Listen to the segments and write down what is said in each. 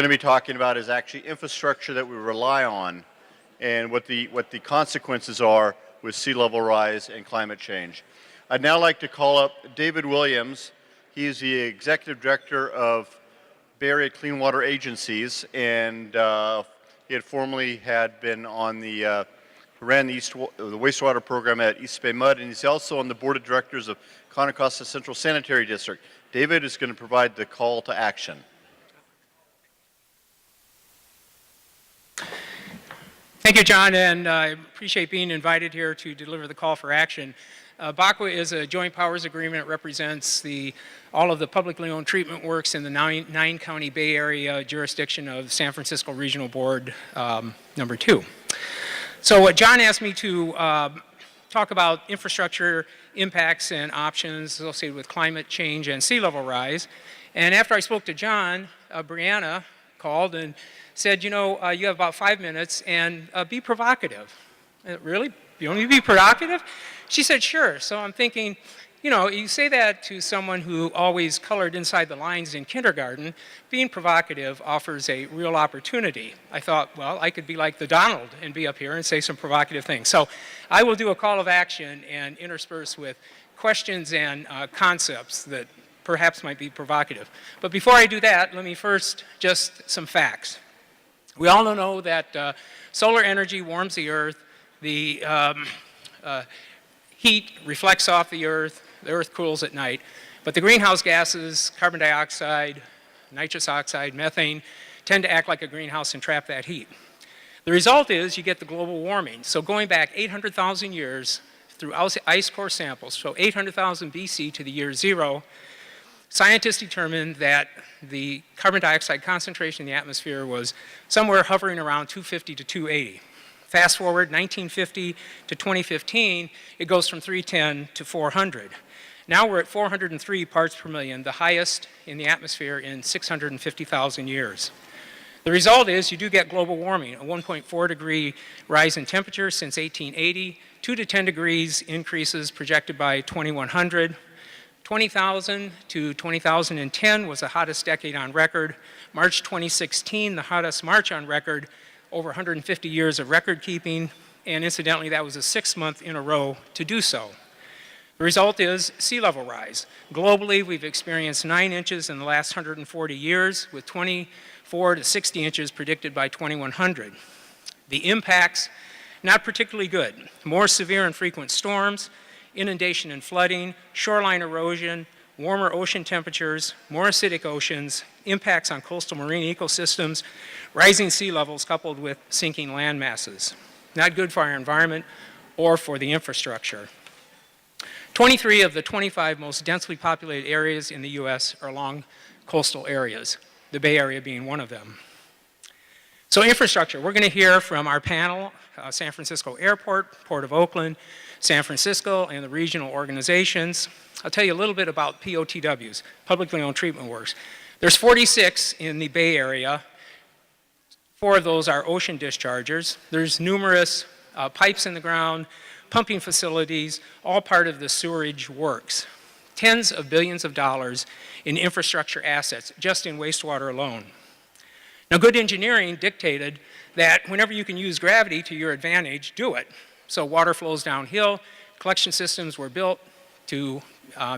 going to be talking about is actually infrastructure that we rely on and what the consequences are with sea level rise and climate change. I'd now like to call up David Williams. He is the Executive Director of Bay Area Clean Water Agencies, and he had formerly been on the ran the wastewater program at East Bay Mud, and he's also on the Board of Directors of Contra Costa Central Sanitary District. David is going to provide the call to action. Thank you, John, and I appreciate being invited here to deliver the call for action. BACWA is a joint powers agreement. It represents all of the publicly owned treatment works in the nine-county Bay Area jurisdiction of San Francisco Regional Board number 2. So John asked me to talk about infrastructure impacts and options associated with climate change and sea level rise. And after I spoke to John, Brianna called and said, you know, you have about 5 minutes and be provocative. Really? You want me to be provocative? She said, sure. So I'm thinking, you know, you say that to someone who always colored inside the lines in kindergarten. Being provocative offers a real opportunity. I thought, well, I could be like the Donald and be up here and say some provocative things. So I will do a call of action and intersperse with questions and concepts that perhaps might be provocative. But before I do that, let me first just some facts. We all know that solar energy warms the earth. The heat reflects off the earth cools at night, but the greenhouse gases, carbon dioxide, nitrous oxide, methane, tend to act like a greenhouse and trap that heat. The result is you get the global warming. So going back 800,000 years through ice core samples, so 800,000 BC to the year 0, scientists determined that the carbon dioxide concentration in the atmosphere was somewhere hovering around 250 to 280. Fast forward 1950 to 2015, it goes from 310 to 400. Now we're at 403 parts per million, the highest in the atmosphere in 650,000 years. The result is you do get global warming, a 1.4 degree rise in temperature since 1880, 2 to 10 degrees increases projected by 2100. 20,000 to 2010 was the hottest decade on record. March 2016, the hottest March on record, over 150 years of record keeping, and incidentally, that was the 6th month in a row to do so. The result is sea level rise. Globally, we've experienced 9 inches in the last 140 years, with 24 to 60 inches predicted by 2100. The impacts, not particularly good. More severe and frequent storms, inundation and flooding, shoreline erosion, warmer ocean temperatures, more acidic oceans, impacts on coastal marine ecosystems, rising sea levels coupled with sinking land masses. Not good for our environment or for the infrastructure. 23 of the 25 most densely populated areas in the U.S. are along coastal areas, the Bay Area being one of them. So infrastructure, we're going to hear from our panel, San Francisco Airport, Port of Oakland, San Francisco, and the regional organizations. I'll tell you a little bit about POTWs, publicly owned treatment works. There's 46 in the Bay Area. 4 of those are ocean dischargers. There's numerous pipes in the ground, pumping facilities, all part of the sewerage works. Tens of billions of dollars in infrastructure assets, just in wastewater alone. Now, good engineering dictated that whenever you can use gravity to your advantage, do it. So water flows downhill, collection systems were built to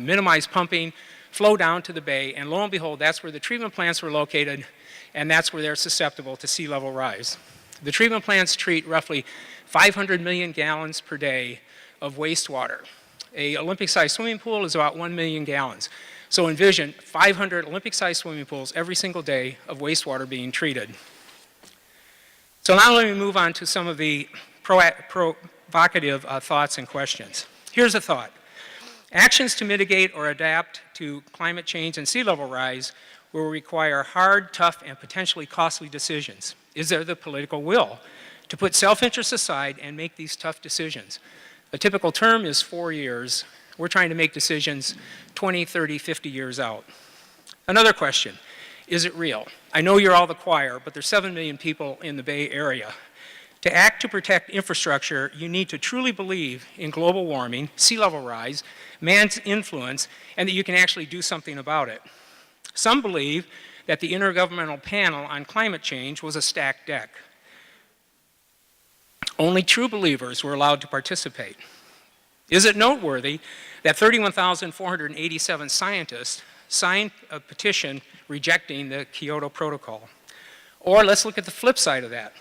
minimize pumping, flow down to the bay, and lo and behold, that's where the treatment plants were located, and that's where they're susceptible to sea level rise. The treatment plants treat roughly 500 million gallons per day of wastewater. An Olympic-sized swimming pool is about 1 million gallons. So envision 500 Olympic-sized swimming pools every single day of wastewater being treated. So now let me move on to some of the provocative thoughts and questions. Here's a thought. Actions to mitigate or adapt to climate change and sea level rise will require hard, tough, and potentially costly decisions. Is there the political will to put self-interest aside and make these tough decisions? A typical term is 4 years. We're trying to make decisions 20, 30, 50 years out. Another question, is it real? I know you're all the choir, but there's 7 million people in the Bay Area. To act to protect infrastructure, you need to truly believe in global warming, sea level rise, man's influence, and that you can actually do something about it. Some believe that the Intergovernmental Panel on Climate Change was a stacked deck. Only true believers were allowed to participate. Is it noteworthy that 31,487 scientists signed a petition rejecting the Kyoto Protocol? Or let's look at the flip side of that.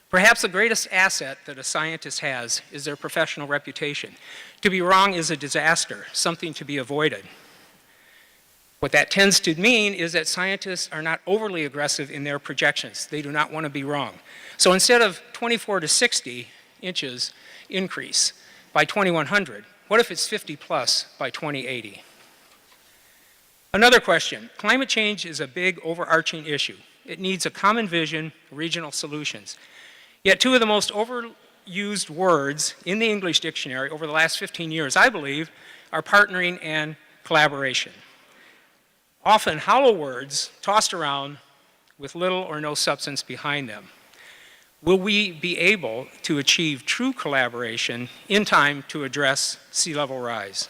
Perhaps the greatest asset that a scientist has is their professional reputation. To be wrong is a disaster, something to be avoided. What that tends to mean is that scientists are not overly aggressive in their projections. They do not want to be wrong. So instead of 24 to 60 inches increase by 2100, what if it's 50 plus by 2080? Another question, climate change is a big overarching issue. It needs a common vision, regional solutions. Yet two of the most overused words in the English dictionary over the last 15 years, I believe, are partnering and collaboration. Often hollow words tossed around with little or no substance behind them. Will we be able to achieve true collaboration in time to address sea level rise?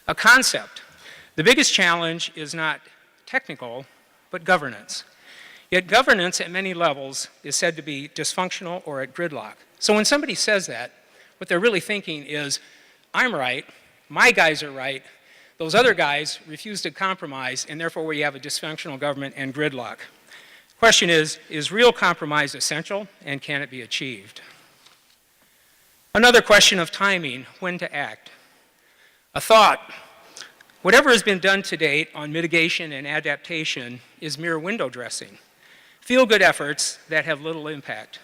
A concept. The biggest challenge is not technical, but governance. Yet governance at many levels is said to be dysfunctional or at gridlock. So when somebody says that, what they're really thinking is, I'm right, my guys are right, those other guys refuse to compromise, and therefore we have a dysfunctional government and gridlock. Question is real compromise essential, and can it be achieved? Another question of timing, when to act. A thought, whatever has been done to date on mitigation and adaptation is mere window dressing. Feel-good efforts that have little impact,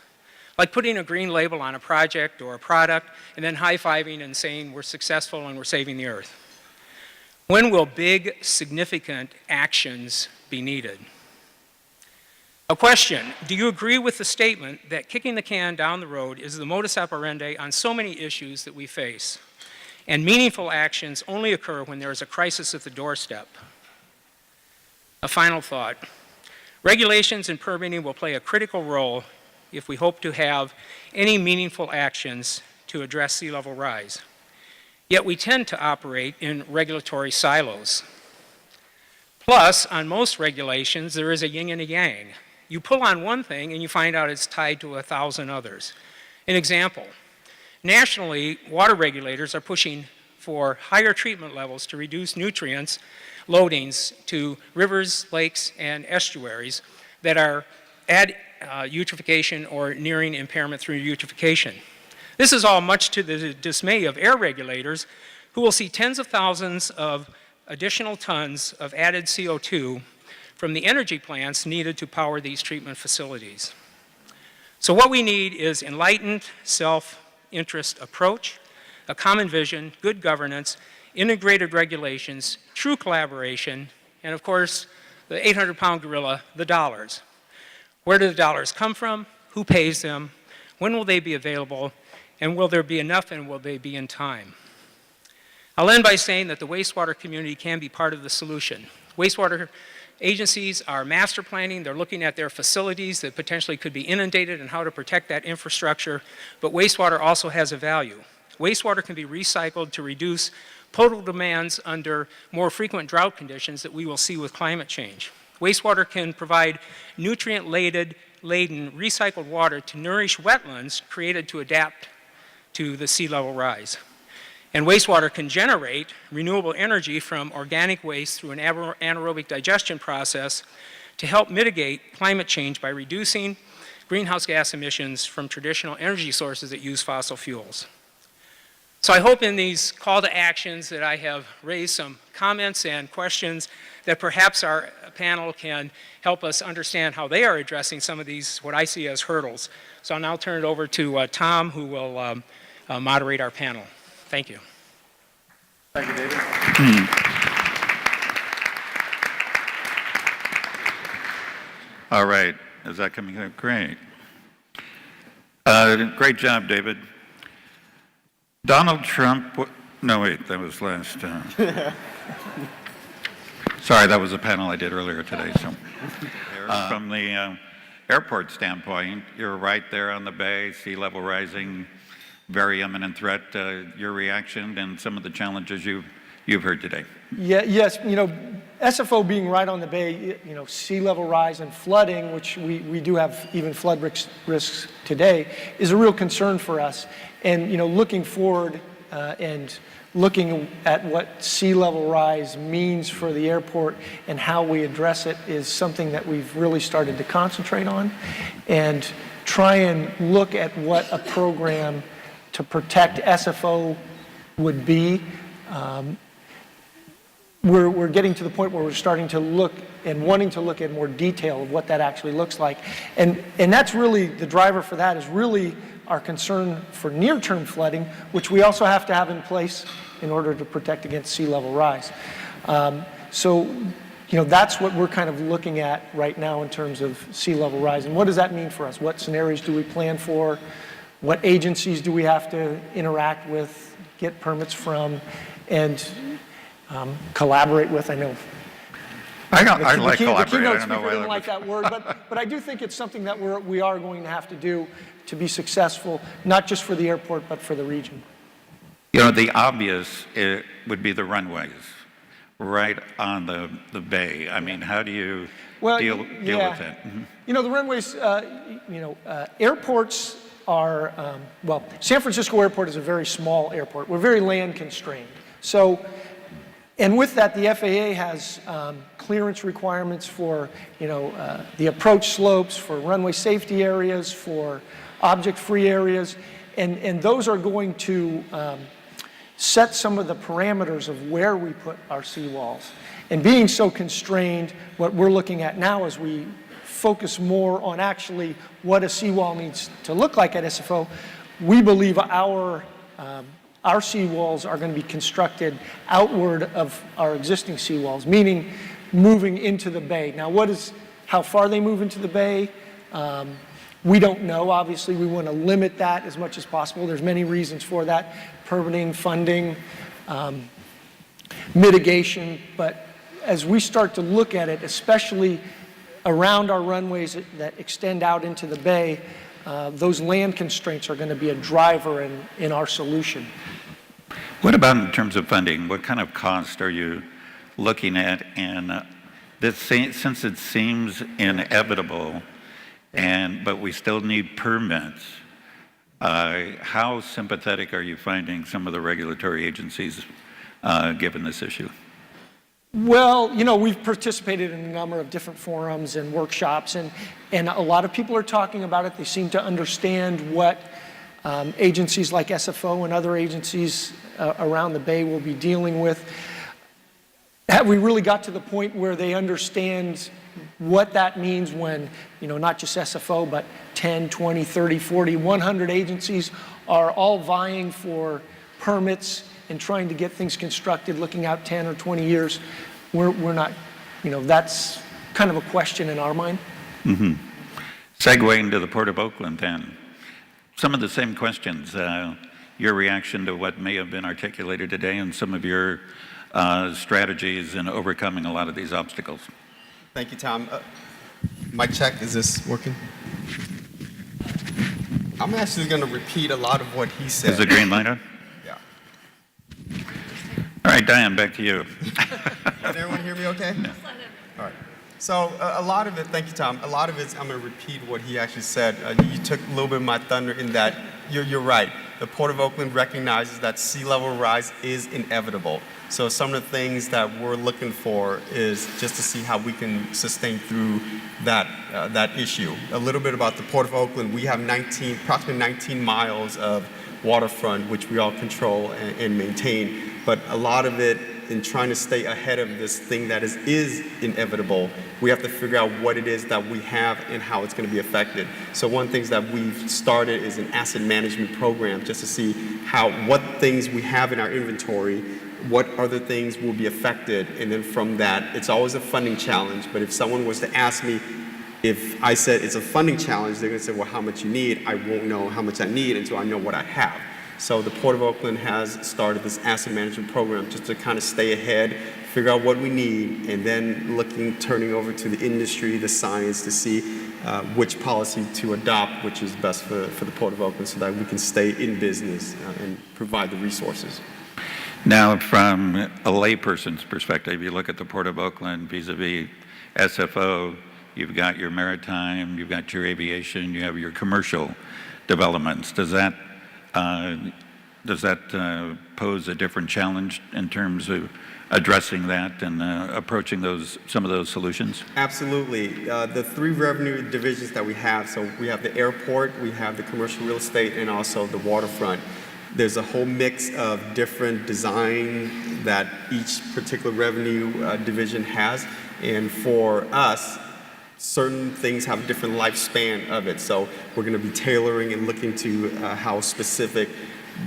like putting a green label on a project or a product and then high-fiving and saying we're successful and we're saving the earth. When will big, significant actions be needed? A question, do you agree with the statement that kicking the can down the road is the modus operandi on so many issues that we face, and meaningful actions only occur when there is a crisis at the doorstep? A final thought. Regulations and permitting will play a critical role if we hope to have any meaningful actions to address sea level rise. Yet we tend to operate in regulatory silos. Plus, on most regulations, there is a yin and a yang. You pull on one thing and you find out it's tied to 1,000 others. An example, nationally, water regulators are pushing for higher treatment levels to reduce nutrients loadings to rivers, lakes, and estuaries that are at eutrophication or nearing impairment through eutrophication. This is all much to the dismay of air regulators who will see tens of thousands of additional tons of added CO2 from the energy plants needed to power these treatment facilities. So what we need is enlightened, self-interest approach, a common vision, good governance, integrated regulations, true collaboration, and of course, the 800-pound gorilla, the dollars. Where do the dollars come from? Who pays them? When will they be available? And will there be enough, and will they be in time? I'll end by saying that the wastewater community can be part of the solution. Wastewater agencies are master planning. They're looking at their facilities that potentially could be inundated and how to protect that infrastructure. But wastewater also has a value. Wastewater can be recycled to reduce potable demands under more frequent drought conditions that we will see with climate change. Wastewater can provide nutrient-laden recycled water to nourish wetlands created to adapt to the sea level rise. And wastewater can generate renewable energy from organic waste through an anaerobic digestion process to help mitigate climate change by reducing greenhouse gas emissions from traditional energy sources that use fossil fuels. So I hope in these call to actions that I have raised some comments and questions that perhaps our panel can help us understand how they are addressing some of these, what I see as hurdles. So I'll now turn it over to Tom, who will moderate our panel. Thank you. Thank you, David. All right, is that coming out? Great. Great job, David. Donald Trump, no wait, that was last. Sorry, that was a panel I did earlier today. So, from the airport standpoint, you're right there on the bay, sea level rising, very imminent threat. Your reaction and some of the challenges you've heard today. Yeah, yes, you know, SFO being right on the bay, you know, sea level rise and flooding, which we do have even flood risks today, is a real concern for us. And, you know, looking forward and looking at what sea level rise means for the airport and how we address it is something that we've really started to concentrate on and try and look at what a program to protect SFO would be. We're getting to the point where we're starting to look and wanting to look at more detail of what that actually looks like. And that's really the driver for that is really our concern for near-term flooding, which we also have to have in place in order to protect against sea level rise. So, you know, that's what we're kind of looking at right now in terms of sea level rise. And what does that mean for us? What scenarios do we plan for? What agencies do we have to interact with, get permits from, and collaborate with? I know. I The like keynote collaborate. I don't speaker know why didn't like that word, but I do think it's something that we are going to have to do to be successful, not just for the airport, but for the region. You know, the obvious would be the runways right on the bay. I mean, how do you deal with that? Mm-hmm. You know, the runways, airports are, well, San Francisco Airport is a very small airport. We're very land constrained. So, and with that, the FAA has clearance requirements for, you know, the approach slopes, for runway safety areas, for object-free areas, and those are going to set some of the parameters of where we put our seawalls. And being so constrained, what we're looking at now is we focus more on actually what a seawall needs to look like at SFO. We believe our seawalls are going to be constructed outward of our existing seawalls, meaning moving into the bay. Now, how far they move into the bay, we don't know. Obviously, we want to limit that as much as possible. There's many reasons for that: permitting, funding, mitigation. But as we start to look at it, especially around our runways that extend out into the bay, those land constraints are going to be a driver in our solution. What about in terms of funding? What kind of cost are you looking at? And since it seems inevitable, but we still need permits, how sympathetic are you finding some of the regulatory agencies given this issue? Well, you know, we've participated in a number of different forums and workshops, and a lot of people are talking about it. They seem to understand what agencies like SFO and other agencies around the Bay will be dealing with. Have we really got to the point where they understand what that means when, you know, not just SFO, but 10, 20, 30, 40, 100 agencies are all vying for permits and trying to get things constructed, looking out 10 or 20 years? We're not, you know, that's kind of a question in our mind. Mm-hmm. Segueing to the Port of Oakland then, some of the same questions, your reaction to what may have been articulated today and some of your strategies in overcoming a lot of these obstacles. Thank you, Tom. Mic check, is this working? I'm actually going to repeat a lot of what he said. Is the green light on? Yeah. All right, Diane, back to you. Can everyone hear me okay? Yeah. All right. So a lot of it, thank you, Tom, a lot of it, I'm going to repeat what he actually said. You took a little bit of my thunder in that you're right. The Port of Oakland recognizes that sea level rise is inevitable. So some of the things that we're looking for is just to see how we can sustain through that issue. A little bit about the Port of Oakland. We have approximately 19 miles of waterfront, which we all control and maintain. But a lot of it, in trying to stay ahead of this thing that is inevitable, we have to figure out what it is that we have and how it's going to be affected. So one of the things that we've started is an asset management program just to see what things we have in our inventory, what other things will be affected, and then from that, it's always a funding challenge. But if someone was to ask me, if I said it's a funding challenge, they're going to say, well, how much you need? I won't know how much I need until I know what I have. So the Port of Oakland has started this asset management program just to kind of stay ahead, figure out what we need, and then turning over to the industry, the science, to see which policy to adopt, which is best for the Port of Oakland so that we can stay in business and provide the resources. Now, from a layperson's perspective, you look at the Port of Oakland vis-a-vis SFO, you've got your maritime, you've got your aviation, you have your commercial developments. Does that pose a different challenge in terms of addressing that and approaching some of those solutions? Absolutely. The three revenue divisions that we have, so we have the airport, we have the commercial real estate, and also the waterfront. There's a whole mix of different design that each particular revenue division has, and for us, certain things have different lifespan of it. So we're going to be tailoring and looking to how specific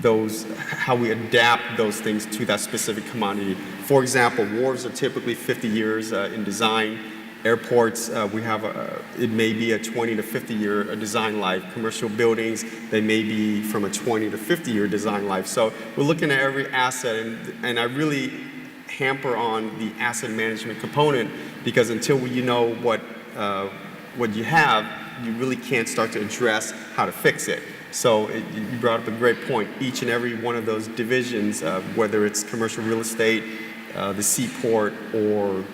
how we adapt those things to that specific commodity. For example, wharves are typically 50 years in design. Airports, it may be a 20 to 50 year design life. Commercial buildings, they may be from a 20 to 50 year design life. So we're looking at every asset, and I really hamper on the asset management component, because until you know what you have, you really can't start to address how to fix it. So you brought up a great point. Each and every one of those divisions, whether it's commercial real estate, the seaport, or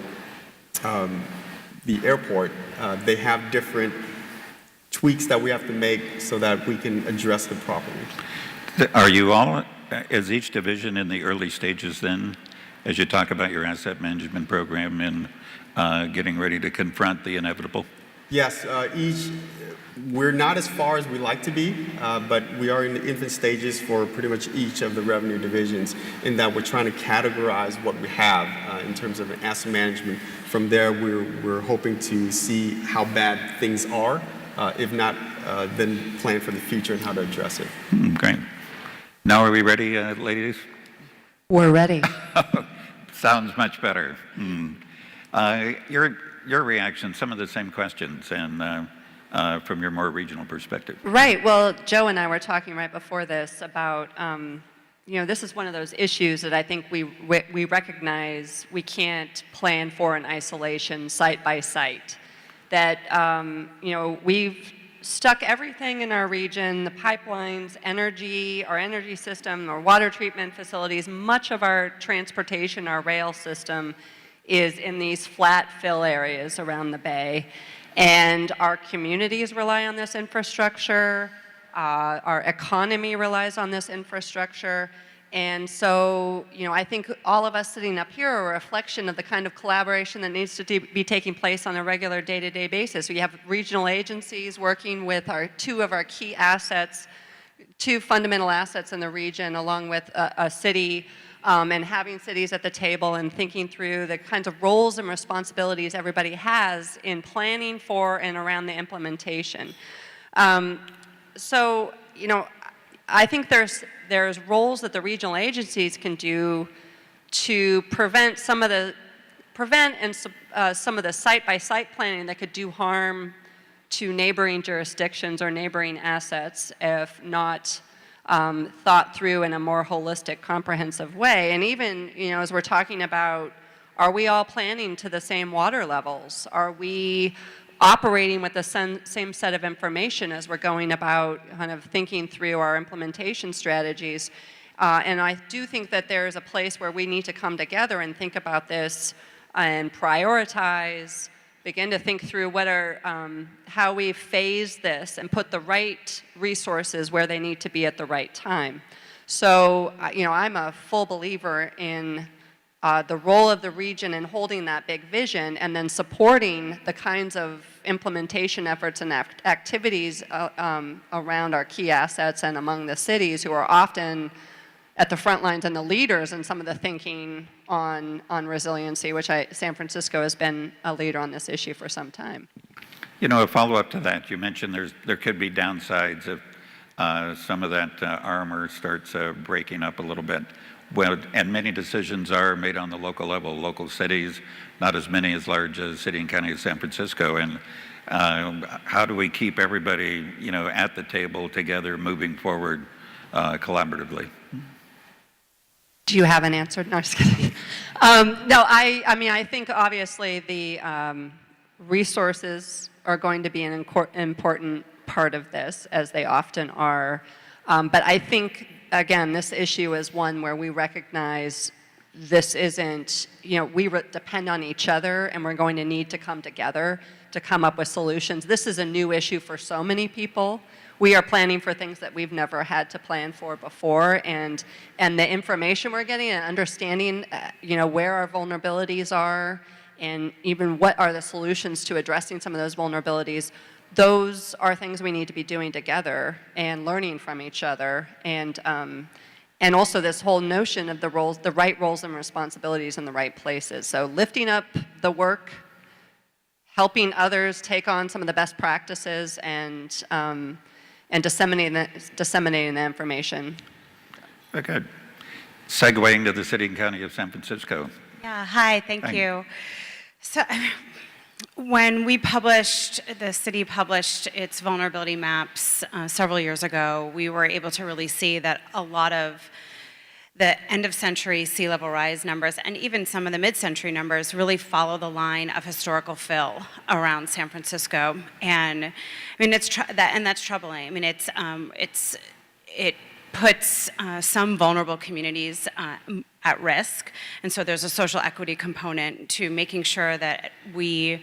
the airport, they have different tweaks that we have to make so that we can address them properly. Are you all, is each division in the early stages then, as you talk about your asset management program and getting ready to confront the inevitable? Yes, we're not as far as we like to be, but we are in the infant stages for pretty much each of the revenue divisions, in that we're trying to categorize what we have in terms of asset management. From there, we're hoping to see how bad things are. If not, then plan for the future and how to address it. Great. Now are we ready, ladies? We're ready. Sounds much better. Your reaction, some of the same questions, and from your more regional perspective. Right. Well, Joe and I were talking right before this about, this is one of those issues that I think we recognize we can't plan for in isolation, site by site. That, we've stuck everything in our region, the pipelines, energy, our energy system, our water treatment facilities, much of our transportation, our rail system is in these flat fill areas around the bay. And our communities rely on this infrastructure, our economy relies on this infrastructure. And so, I think all of us sitting up here are a reflection of the kind of collaboration that needs to be taking place on a regular day-to-day basis. We have regional agencies working with two of our key assets, two fundamental assets in the region, along with a city, and having cities at the table and thinking through the kinds of roles and responsibilities everybody has in planning for and around the implementation. I think there's roles that the regional agencies can do to prevent some of the site-by-site planning that could do harm to neighboring jurisdictions or neighboring assets if not thought through in a more holistic, comprehensive way. And even, as we're talking about, are we all planning to the same water levels? Are we operating with the same set of information as we're going about kind of thinking through our implementation strategies? And I do think that there's a place where we need to come together and think about this and prioritize, begin to think through how we phase this and put the right resources where they need to be at the right time. So, I'm a full believer in the role of the region in holding that big vision and then supporting the kinds of implementation efforts and activities around our key assets and among the cities who are often at the front lines and the leaders in some of the thinking on resiliency, which San Francisco has been a leader on this issue for some time. A follow-up to that, you mentioned there could be downsides if some of that armor starts breaking up a little bit. Well, and many decisions are made on the local level, local cities, not as many as large as city and county of San Francisco. And how do we keep everybody, at the table together, moving forward collaboratively? Do you have an answer? No, just kidding. No, I think obviously the resources are going to be an important part of this, as they often are. But I think, again, this issue is one where we recognize this isn't, we depend on each other, and we're going to need to come together to come up with solutions. This is a new issue for so many people. We are planning for things that we've never had to plan for before, and the information we're getting and understanding, where our vulnerabilities are, and even what are the solutions to addressing some of those vulnerabilities, those are things we need to be doing together and learning from each other, and also this whole notion of the right roles and responsibilities in the right places. So lifting up the work, helping others take on some of the best practices, and disseminating the information. Very good. Segueing to the City and County of San Francisco. Yeah, hi, thank you. So when the city published its vulnerability maps several years ago, we were able to really see that a lot of the end-of-century sea level rise numbers and even some of the mid-century numbers really follow the line of historical fill around San Francisco, and I mean that's troubling. I mean it puts some vulnerable communities at risk, and so there's a social equity component to making sure that we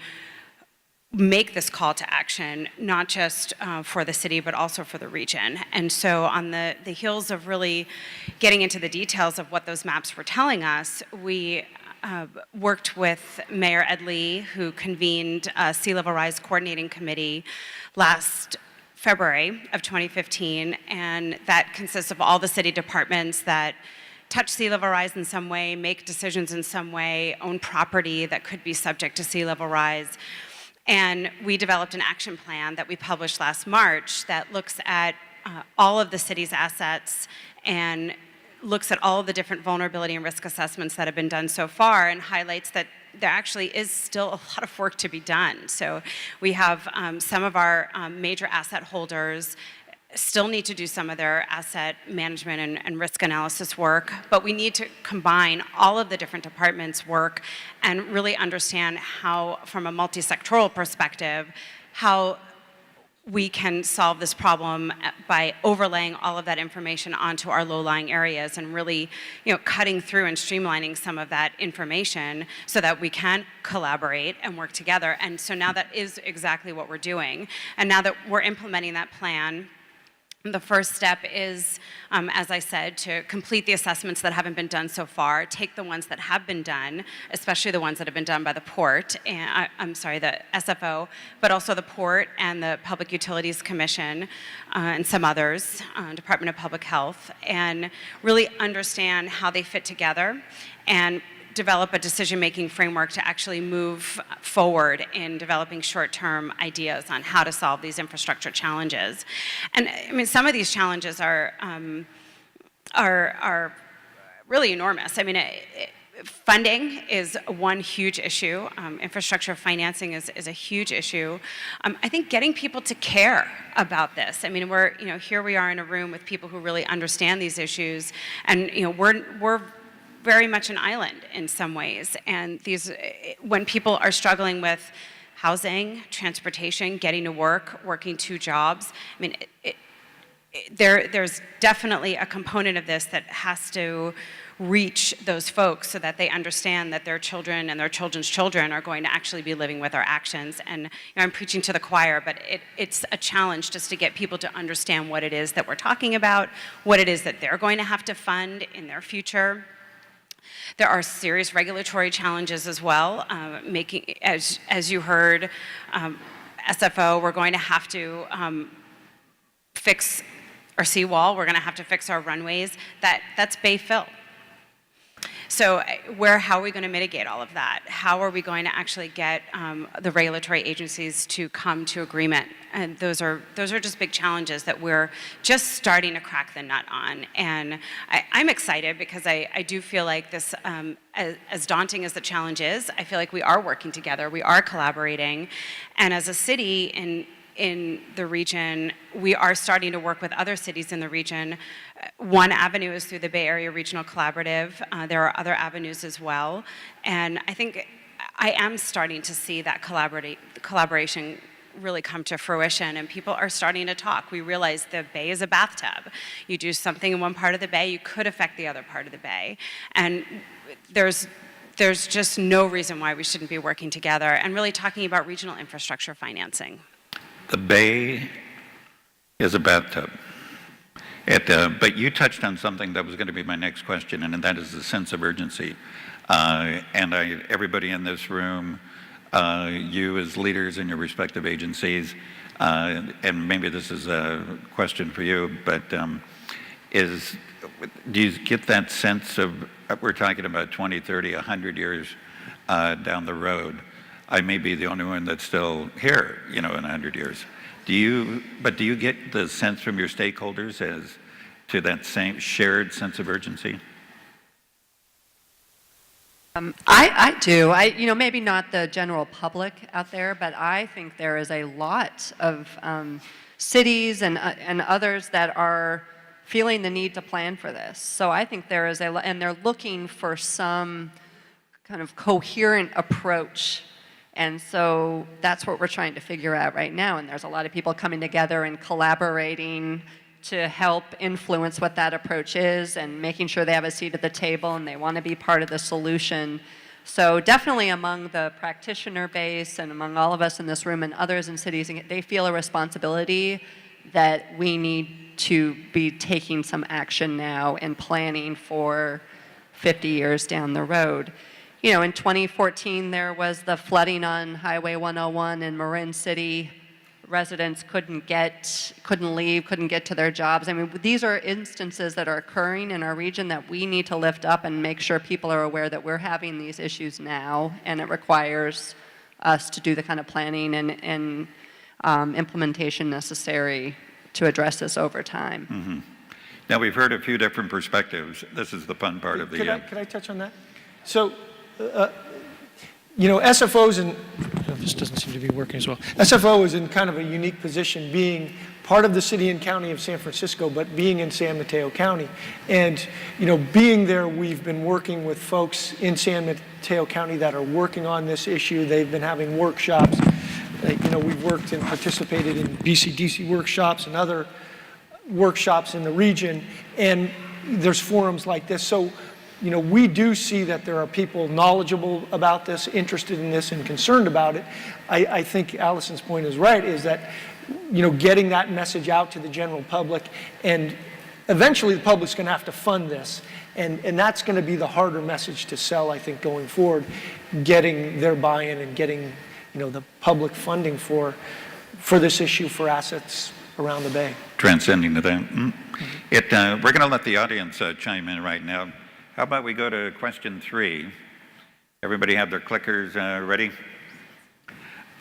make this call to action, not just for the city, but also for the region. And so on the heels of really getting into the details of what those maps were telling us, we worked with Mayor Ed Lee, who convened a Sea Level Rise Coordinating Committee last February of 2015, and that consists of all the city departments that touch sea level rise in some way, make decisions in some way, own property that could be subject to sea level rise. And we developed an action plan that we published last March that looks at all of the city's assets and looks at all of the different vulnerability and risk assessments that have been done so far, and highlights that there actually is still a lot of work to be done. So we have some of our major asset holders still need to do some of their asset management and risk analysis work, but we need to combine all of the different departments' work and really understand how, from a multi-sectoral perspective, how we can solve this problem by overlaying all of that information onto our low-lying areas and really, cutting through and streamlining some of that information so that we can collaborate and work together. And so now that is exactly what we're doing. And now that we're implementing that plan, the first step is, as I said, to complete the assessments that haven't been done so far, take the ones that have been done, especially the ones that have been done by the port, the SFO, but also the port and the Public Utilities Commission and some others, Department of Public Health, and really understand how they fit together and develop a decision-making framework to actually move forward in developing short-term ideas on how to solve these infrastructure challenges. And I mean, some of these challenges are really enormous. I mean, funding is one huge issue. Infrastructure financing is a huge issue. I think getting people to care about this. I mean, here we are in a room with people who really understand these issues, and we're very much an island in some ways. And when people are struggling with housing, transportation, getting to work, working 2 jobs, I mean, there's definitely a component of this that has to reach those folks so that they understand that their children and their children's children are going to actually be living with our actions. And I'm preaching to the choir, but it's a challenge just to get people to understand what it is that we're talking about, what it is that they're going to have to fund in their future. There are serious regulatory challenges as well. As you heard, SFO, we're going to have to fix our seawall. We're going to have to fix our runways. That's bay fill. So how are we going to mitigate all of that? How are we going to actually get the regulatory agencies to come to agreement? And those are just big challenges that we're just starting to crack the nut on. And I'm excited because I do feel like this, as daunting as the challenge is, I feel like we are working together, we are collaborating. And as a city in the region, we are starting to work with other cities in the region. One avenue is through the Bay Area Regional Collaborative. There are other avenues as well. And I think I am starting to see that collaboration really come to fruition, and people are starting to talk. We realize the bay is a bathtub. You do something in one part of the bay, you could affect the other part of the bay. And there's just no reason why we shouldn't be working together and really talking about regional infrastructure financing. The bay is a bathtub. But you touched on something that was going to be my next question, and that is the sense of urgency. Everybody in this room, you as leaders in your respective agencies, and maybe this is a question for you, but do you get that sense of, we're talking about 20, 30, 100 years down the road. I may be the only one that's still here, in 100 years. Do you get the sense from your stakeholders as to that same shared sense of urgency? I do. Maybe not the general public out there, but I think there is a lot of cities and others that are feeling the need to plan for this. So I think there is and they're looking for some kind of coherent approach. And so that's what we're trying to figure out right now. And there's a lot of people coming together and collaborating to help influence what that approach is and making sure they have a seat at the table and they want to be part of the solution. So definitely among the practitioner base and among all of us in this room and others in cities, they feel a responsibility that we need to be taking some action now and planning for 50 years down the road. In 2014, there was the flooding on Highway 101 in Marin City. Residents couldn't leave, couldn't get to their jobs. I mean, these are instances that are occurring in our region that we need to lift up and make sure people are aware that we're having these issues now, and it requires us to do the kind of planning and implementation necessary to address this over time. Mm-hmm. Now, we've heard a few different perspectives. This is the fun part of the... Could I touch on that? So, SFOs and this doesn't seem to be working as well. SFO is in kind of a unique position, being part of the city and county of San Francisco, but being in San Mateo County. And, being there, we've been working with folks in San Mateo County that are working on this issue. They've been having workshops. We've worked and participated in BCDC workshops and other workshops in the region. And there's forums like this. So, we do see that there are people knowledgeable about this, interested in this, and concerned about it. I think Allison's point is right, is that, getting that message out to the general public, and eventually the public's going to have to fund this. And that's going to be the harder message to sell, I think, going forward, getting their buy-in and getting, the public funding for this issue for assets around the bay. Transcending to that. We're going to let the audience chime in right now. How about we go to question 3? Everybody have their clickers ready?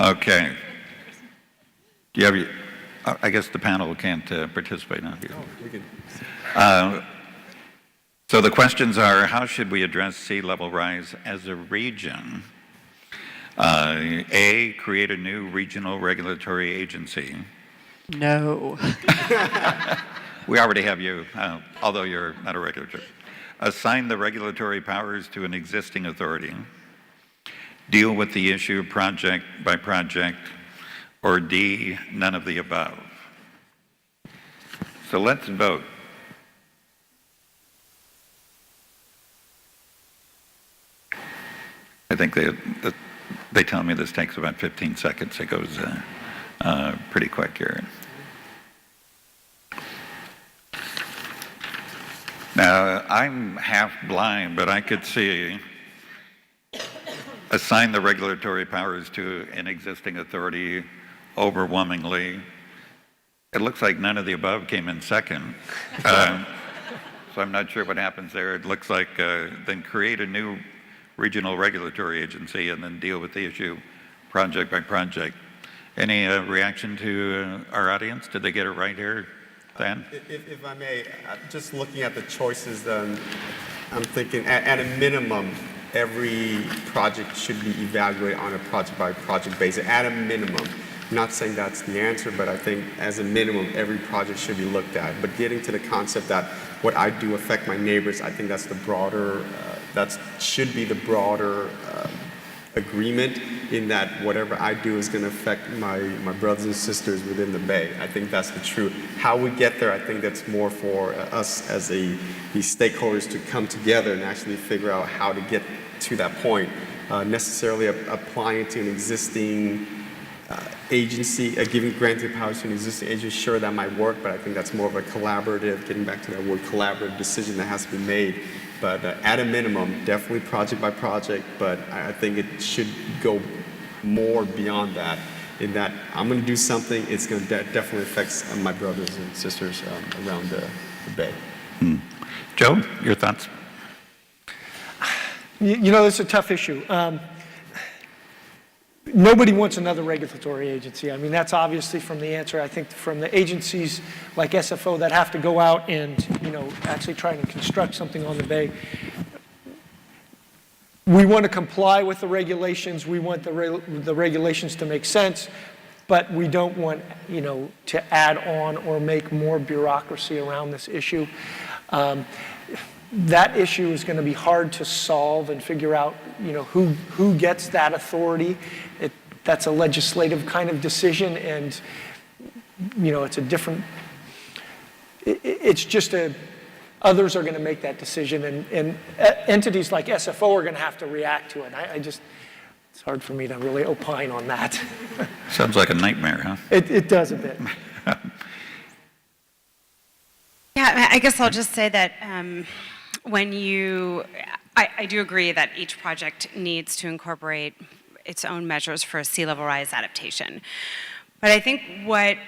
Okay. Do you have I guess the panel can't participate now. We can. So the questions are, how should we address sea level rise as a region? A, create a new regional regulatory agency. No. We already have you, although you're not a regulatory. Assign the regulatory powers to an existing authority. Deal with the issue project by project. Or D, none of the above. So let's vote. I think they tell me this takes about 15 seconds. It goes pretty quick here. Now, I'm half blind, but I could see assign the regulatory powers to an existing authority overwhelmingly. It looks like none of the above came in second. So I'm not sure what happens there. It looks like then create a new regional regulatory agency and then deal with the issue project by project. Any reaction to our audience? Did they get it right here? Thanh? If I may, just looking at the choices, I'm thinking at a minimum, every project should be evaluated on a project-by-project basis, at a minimum. I'm not saying that's the answer, but I think as a minimum, every project should be looked at. But getting to the concept that what I do affect my neighbors, I think that's the broader, that should be the broader agreement. in that whatever I do is going to affect my brothers and sisters within the Bay. I think that's the truth. How we get there, I think that's more for us as these stakeholders to come together and actually figure out how to get to that point. Necessarily applying to an existing agency, granting powers to an existing agency, sure, that might work, but I think that's more of a collaborative, getting back to that word collaborative decision that has to be made. But at a minimum, definitely project by project, but I think it should go more beyond that, in that I'm going to do something, it's going to definitely affect my brothers and sisters around the Bay. Joe, your thoughts? You know, it's a tough issue. Nobody wants another regulatory agency. I mean, that's obviously from the answer. I think from the agencies like SFO that have to go out and, you know, actually try to construct something on the Bay. We want to comply with the regulations. We want the regulations to make sense, but we don't want, you know, to add on or make more bureaucracy around this issue. That issue is going to be hard to solve and figure out, you know, who gets that authority. That's a legislative kind of decision, and, you know, it's a different, it's just others are going to make that decision, and entities like SFO are going to have to react to it. It's hard for me to really opine on that. Sounds like a nightmare, huh? It does a bit. Yeah, I guess I'll just say that I do agree that each project needs to incorporate its own measures for sea level rise adaptation. But I think what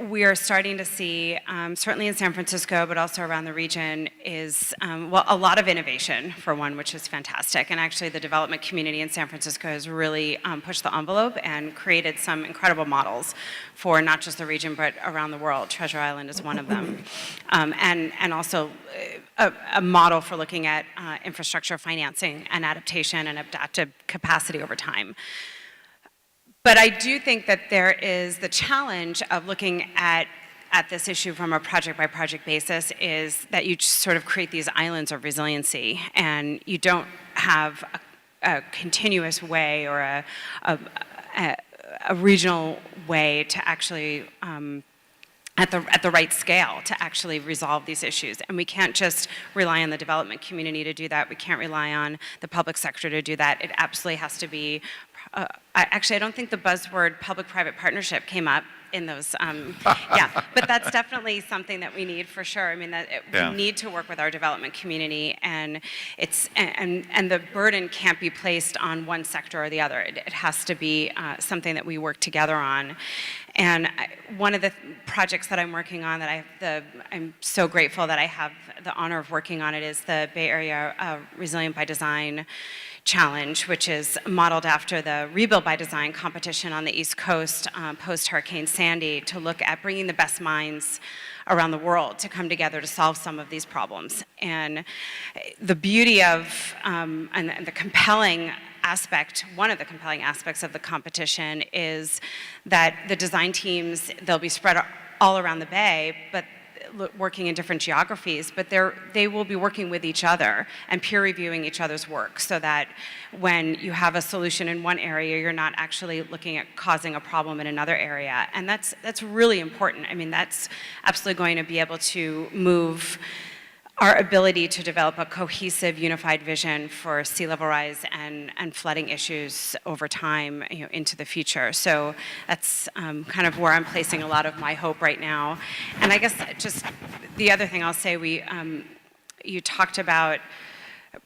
we are starting to see, certainly in San Francisco, but also around the region, is, well, a lot of innovation, for one, which is fantastic. And actually, the development community in San Francisco has really pushed the envelope and created some incredible models for not just the region, but around the world. Treasure Island is one of them. And also a model for looking at infrastructure financing and adaptation and adaptive capacity over time. But I do think that there is the challenge of looking at this issue from a project-by-project basis, is that you sort of create these islands of resiliency, and you don't have a continuous way or a regional way to actually at the right scale to actually resolve these issues. And we can't just rely on the development community to do that. We can't rely on the public sector to do that. It absolutely has to be, actually, I don't think the buzzword public-private partnership came up in those, yeah, but that's definitely something that we need for sure. I mean, we need to work with our development community, and and the burden can't be placed on one sector or the other. It has to be something that we work together on. And one of the projects that I'm working on that I'm so grateful that I have the honor of working on it is the Bay Area Resilient by Design Challenge, which is modeled after the Rebuild by Design competition on the East Coast post-Hurricane Sandy, to look at bringing the best minds around the world to come together to solve some of these problems. And the beauty of and the compelling aspect, one of the compelling aspects of the competition, is that the design teams, they'll be spread all around the Bay, but working in different geographies, but they will be working with each other and peer reviewing each other's work, so that when you have a solution in one area, you're not actually looking at causing a problem in another area. And that's really important. I mean, that's absolutely going to be able to move our ability to develop a cohesive, unified vision for sea level rise and flooding issues over time, you know, into the future. So that's kind of where I'm placing a lot of my hope right now. And I guess just the other thing I'll say, you talked about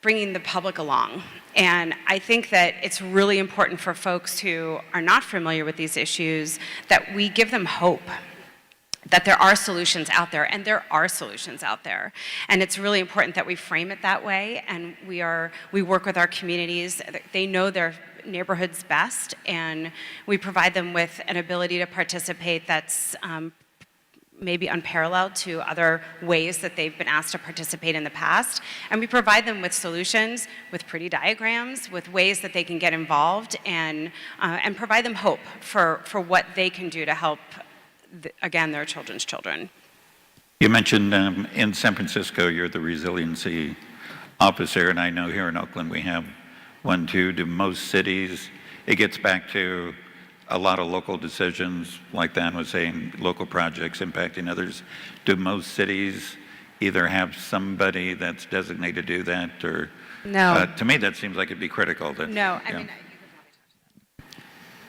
bringing the public along. And I think that it's really important for folks who are not familiar with these issues that we give them hope, that there are solutions out there, and there are solutions out there. And it's really important that we frame it that way, and we work with our communities. They know their neighborhoods best, and we provide them with an ability to participate that's maybe unparalleled to other ways that they've been asked to participate in the past. And we provide them with solutions, with pretty diagrams, with ways that they can get involved, and provide them hope for what they can do to help, again, their children's children. You mentioned in San Francisco, you're the resiliency officer, and I know here in Oakland we have one too. Do most cities it gets back to a lot of local decisions, like Dan was saying, local projects impacting others. Do most cities either have somebody that's designated to do that, or? No. To me, that seems like it'd be critical. That, No, I yeah. mean,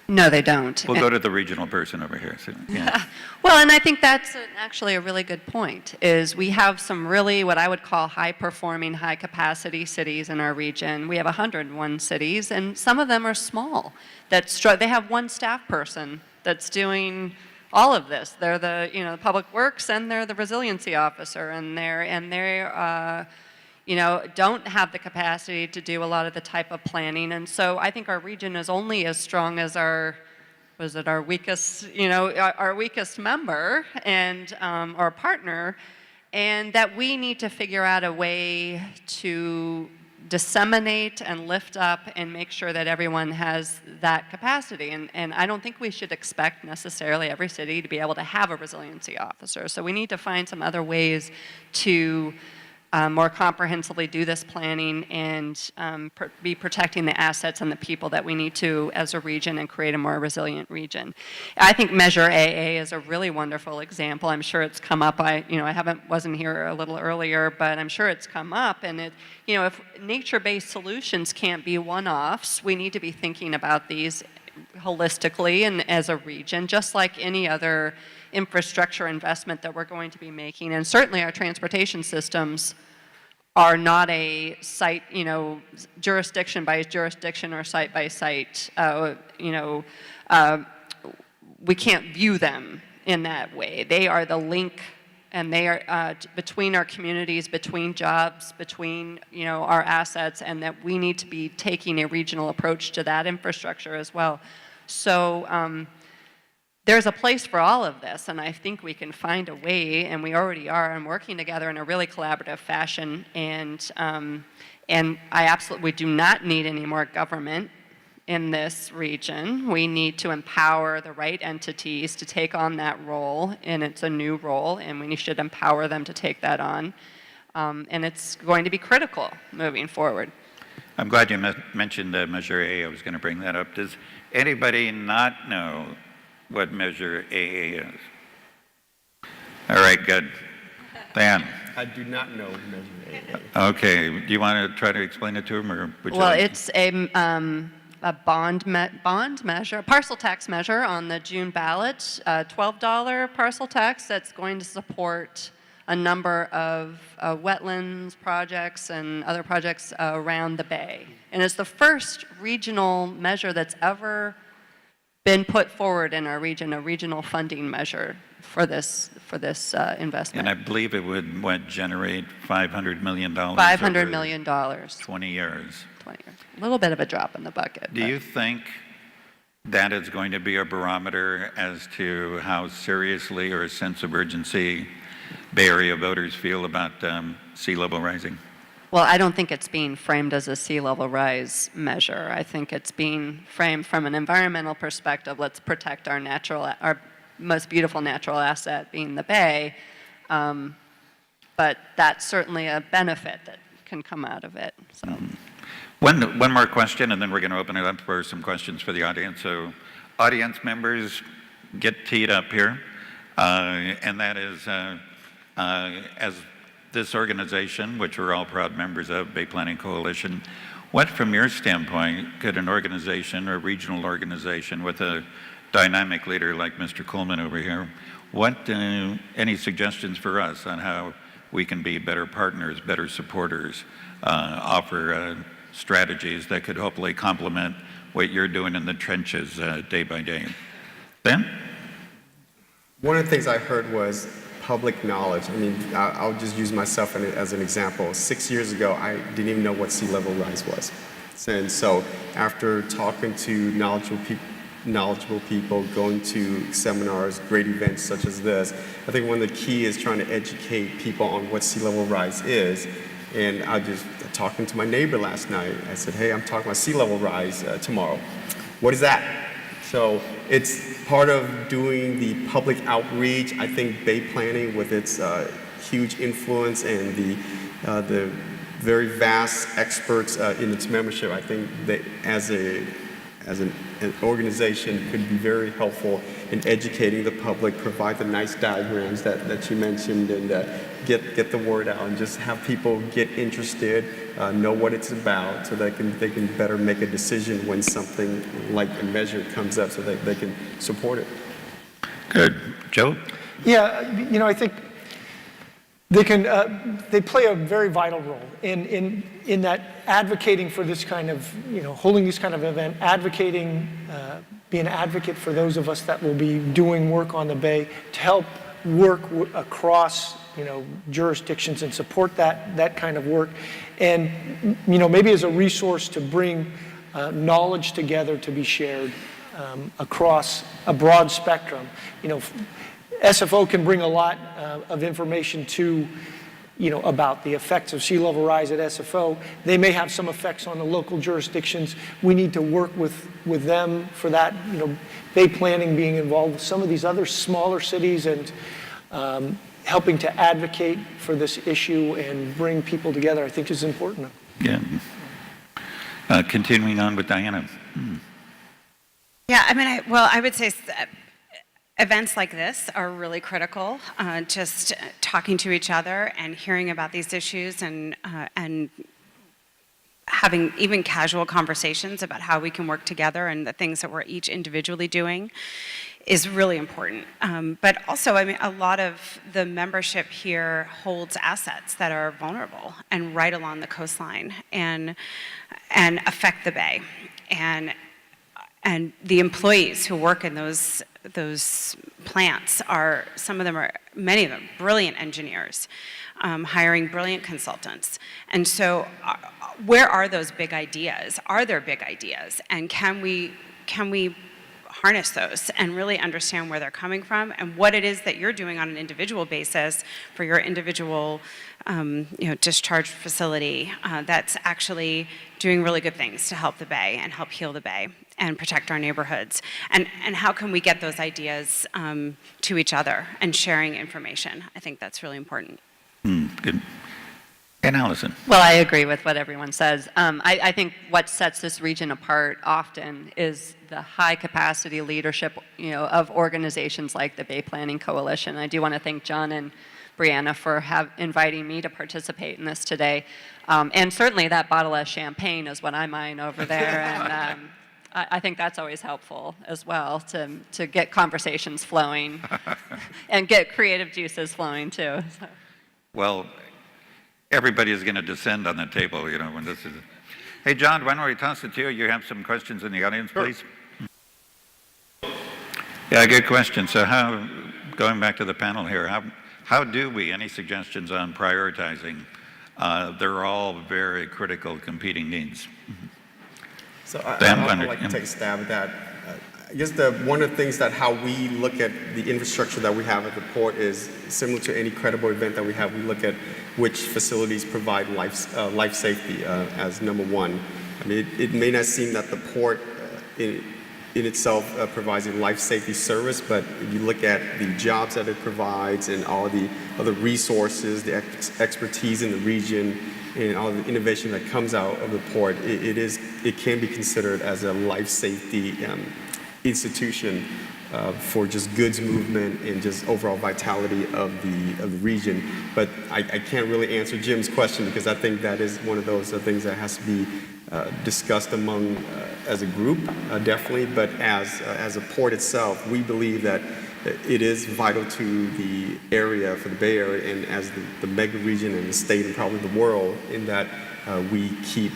No, they don't. We'll go to the regional person over here. So, yeah. Well, and I think that's actually a really good point, is we have some really what I would call high-performing, high-capacity cities in our region. We have 101 cities, and some of them are small. They have one staff person that's doing all of this. They're the, the public works, and they're the resiliency officer, and they're don't have the capacity to do a lot of the type of planning. And so I think our region is only as strong as our weakest, our weakest member and our partner, and that we need to figure out a way to disseminate and lift up and make sure that everyone has that capacity. And I don't think we should expect necessarily every city to be able to have a resiliency officer. So we need to find some other ways to more comprehensively do this planning and be protecting the assets and the people that we need to as a region and create a more resilient region. I think Measure AA is a really wonderful example. I'm sure it's come up. I wasn't here a little earlier, but I'm sure it's come up. And if nature-based solutions can't be one-offs, we need to be thinking about these holistically and as a region, just like any other infrastructure investment that we're going to be making. And certainly our transportation systems are not a site, jurisdiction by jurisdiction or site by site. We can't view them in that way. They are the link, and they are between our communities, between jobs, between our assets, and that we need to be taking a regional approach to that infrastructure as well. So there's a place for all of this, and I think we can find a way, and we already are, and working together in a really collaborative fashion. And we do not need any more government in this region. We need to empower the right entities to take on that role, and it's a new role, and we should empower them to take that on. And it's going to be critical moving forward. I'm glad you mentioned Measure A. I was going to bring that up. Does anybody not know what Measure AA is? All right, good. Dan? I do not know Measure AA. Okay. Do you want to try to explain it to him, or would you Well, like? it's a bond measure, parcel tax measure on the June ballot, $12 parcel tax that's going to support a number of wetlands projects and other projects around the Bay. And it's the first regional measure that's ever been put forward in our region, a regional funding measure for this investment. And I believe it would generate $500 million. $500 million. 20 years. 20 years. A little bit of a drop in the bucket. Do you think that is going to be a barometer as to how seriously or a sense of urgency Bay Area voters feel about sea level rising? Well, I don't think it's being framed as a sea level rise measure. I think it's being framed from an environmental perspective. Let's protect our most beautiful natural asset, being the Bay. But that's certainly a benefit that can come out of it. So. One more question, and then we're going to open it up for some questions for the audience. So, audience members, get teed up here. And that is, as this organization, which we're all proud members of, Bay Planning Coalition, what, from your standpoint, could an organization or regional organization with a dynamic leader like Mr. Coleman over here, any suggestions for us on how we can be better partners, better supporters, offer strategies that could hopefully complement what you're doing in the trenches day by day? Ben? One of the things I heard was public knowledge. I mean, I'll just use myself as an example. 6 years ago, I didn't even know what sea level rise was. And so after talking to knowledgeable people, going to seminars, great events such as this, I think one of the key is trying to educate people on what sea level rise is. And I just talking to my neighbor last night. I said, hey, I'm talking about sea level rise tomorrow. What is that? So it's part of doing the public outreach. I think Bay Planning, with its huge influence and the very vast experts in its membership, I think that as an organization could be very helpful in educating the public, provide the nice diagrams that you mentioned, and get the word out, and just have people get interested, know what it's about, so they can better make a decision when something like a measure comes up, so that they can support it. Good. Joe? Yeah, I think they play a very vital role in that advocating for this kind of, holding this kind of event, advocating, be an advocate for those of us that will be doing work on the Bay to help work across, jurisdictions and support that kind of work. And, maybe as a resource to bring knowledge together to be shared across a broad spectrum. SFO can bring a lot of information to, about the effects of sea level rise at SFO. They may have some effects on the local jurisdictions. We need to work with them for that, Bay Planning being involved with some of these other smaller cities and helping to advocate for this issue and bring people together, I think is important. Yeah. Continuing on with Diana. Yeah, I would say events like this are really critical. Just talking to each other and hearing about these issues and having even casual conversations about how we can work together and the things that we're each individually doing is really important. But also, a lot of the membership here holds assets that are vulnerable and right along the coastline and affect the Bay. And the employees who work in those plants many of them, brilliant engineers, hiring brilliant consultants. And so where are those big ideas? Are there big ideas? And can we harness those and really understand where they're coming from and what it is that you're doing on an individual basis for your individual discharge facility that's actually doing really good things to help the Bay and help heal the Bay and protect our neighborhoods. And how can we get those ideas to each other and sharing information? I think that's really important. Good. And Allison? Well, I agree with what everyone says. I think what sets this region apart often is the high capacity leadership, of organizations like the Bay Planning Coalition. I do want to thank John and Brianna for inviting me to participate in this today. And certainly that bottle of champagne is what I'm eyeing over there. And I think that's always helpful as well to get conversations flowing and get creative juices flowing too. So. Well, everybody is going to descend on the table, when this is. Hey, John, why don't we toss it to you? You have some questions in the audience, please? Yeah, good question. So going back to the panel here, how do we, any suggestions on prioritizing? They're all very critical competing needs. So I'd like to take a stab at that. I guess one of the things that how we look at the infrastructure that we have at the port is similar to any credible event that we have. We look at which facilities provide life safety as number one. It may not seem that the port in itself provides a life safety service, but if you look at the jobs that it provides and all the other resources, the expertise in the region, and all the innovation that comes out of the port, it can be considered as a life safety institution for just goods movement and just overall vitality of the region. But I can't really answer Jim's question because I think that is one of those things that has to be discussed among as a group, definitely. But as a port itself, we believe that it is vital to the area, for the Bay Area, and as the mega region and the state and probably the world, in that we keep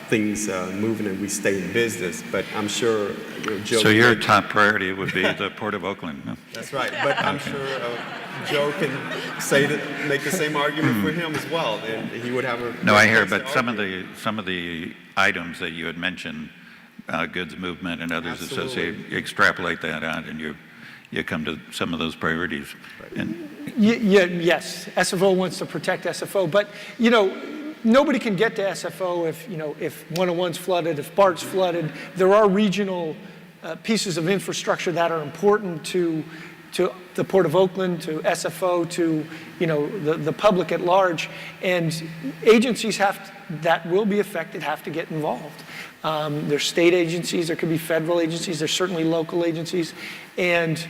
things moving and we stay in business. But I'm sure Joe. So your top priority would be the Port of Oakland. No? That's right. But I'm sure Joe can make the same argument for him as well, and he would have a. No, I hear. But some of the items that you had mentioned, goods movement and others associated, extrapolate that out, and you come to some of those priorities. Right. And yes, SFO wants to protect SFO, but nobody can get to SFO if 101's flooded, if BART's flooded. There are regional pieces of infrastructure that are important to to the Port of Oakland, to SFO, to the public at large. And agencies that will be affected have to get involved. There's state agencies, there could be federal agencies, there's certainly local agencies. And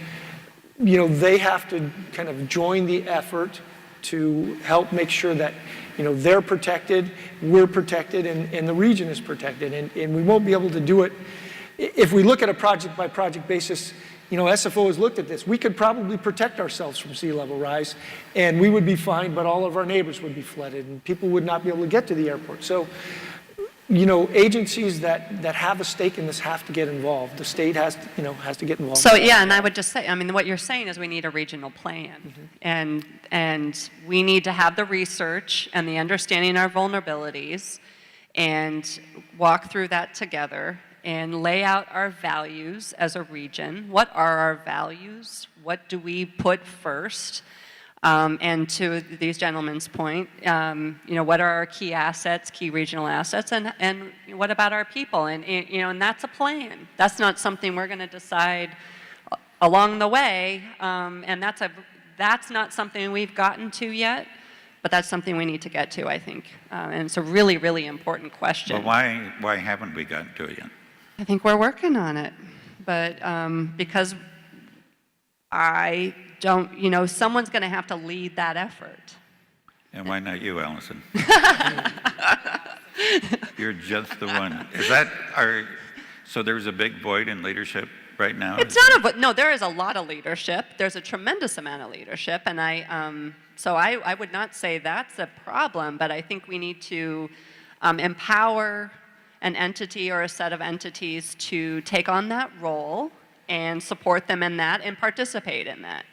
they have to kind of join the effort to help make sure that they're protected, we're protected, and the region is protected. And we won't be able to do it if we look at a project-by-project basis. SFO has looked at this. We could probably protect ourselves from sea level rise, and we would be fine, but all of our neighbors would be flooded, and people would not be able to get to the airport. So, agencies that have a stake in this have to get involved. The state has to get involved. So yeah, and I would just say, what you're saying is we need a regional plan, and we need to have the research and the understanding of our vulnerabilities, and walk through that together, and lay out our values as a region. What are our values? What do we put first? And to these gentlemen's point, what are our key assets, key regional assets, and what about our people? And that's a plan. That's not something we're going to decide along the way, and that's not something we've gotten to yet, but that's something we need to get to, I think. And it's a really, really important question. Well, why haven't we gotten to it yet? I think we're working on it, but because I don't, someone's going to have to lead that effort. And why not you, Allison? You're just the one. So there's a big void in leadership right now? No, there is a lot of leadership. There's a tremendous amount of leadership, and I would not say that's a problem, but I think we need to empower an entity or a set of entities to take on that role and support them in that and participate in that,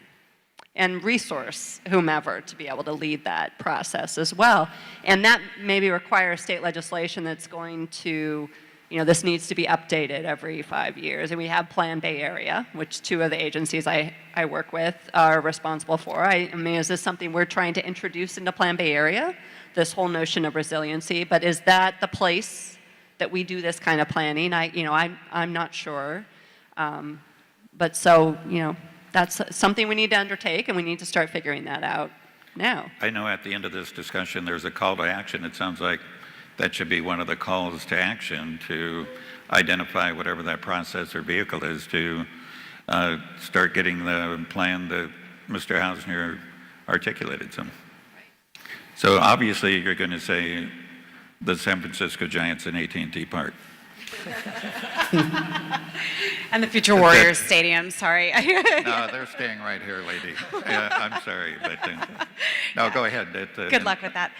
and resource whomever to be able to lead that process as well. And that maybe requires state legislation that's going to, this needs to be updated every 5 years. And we have Plan Bay Area, which 2 of the agencies I work with are responsible for. Is this something we're trying to introduce into Plan Bay Area, this whole notion of resiliency? But is that the place that we do this kind of planning? I'm not sure. But so, that's something we need to undertake, and we need to start figuring that out now. I know at the end of this discussion there's a call to action. It sounds like that should be one of the calls to action, to identify whatever that process or vehicle is to start getting the plan that Mr. Hausner articulated. So obviously you're going to say the San Francisco Giants in AT&T Park. And the future Warriors Stadium, sorry. No, they're staying right here, lady. I'm sorry, but no, go ahead. Good luck with that.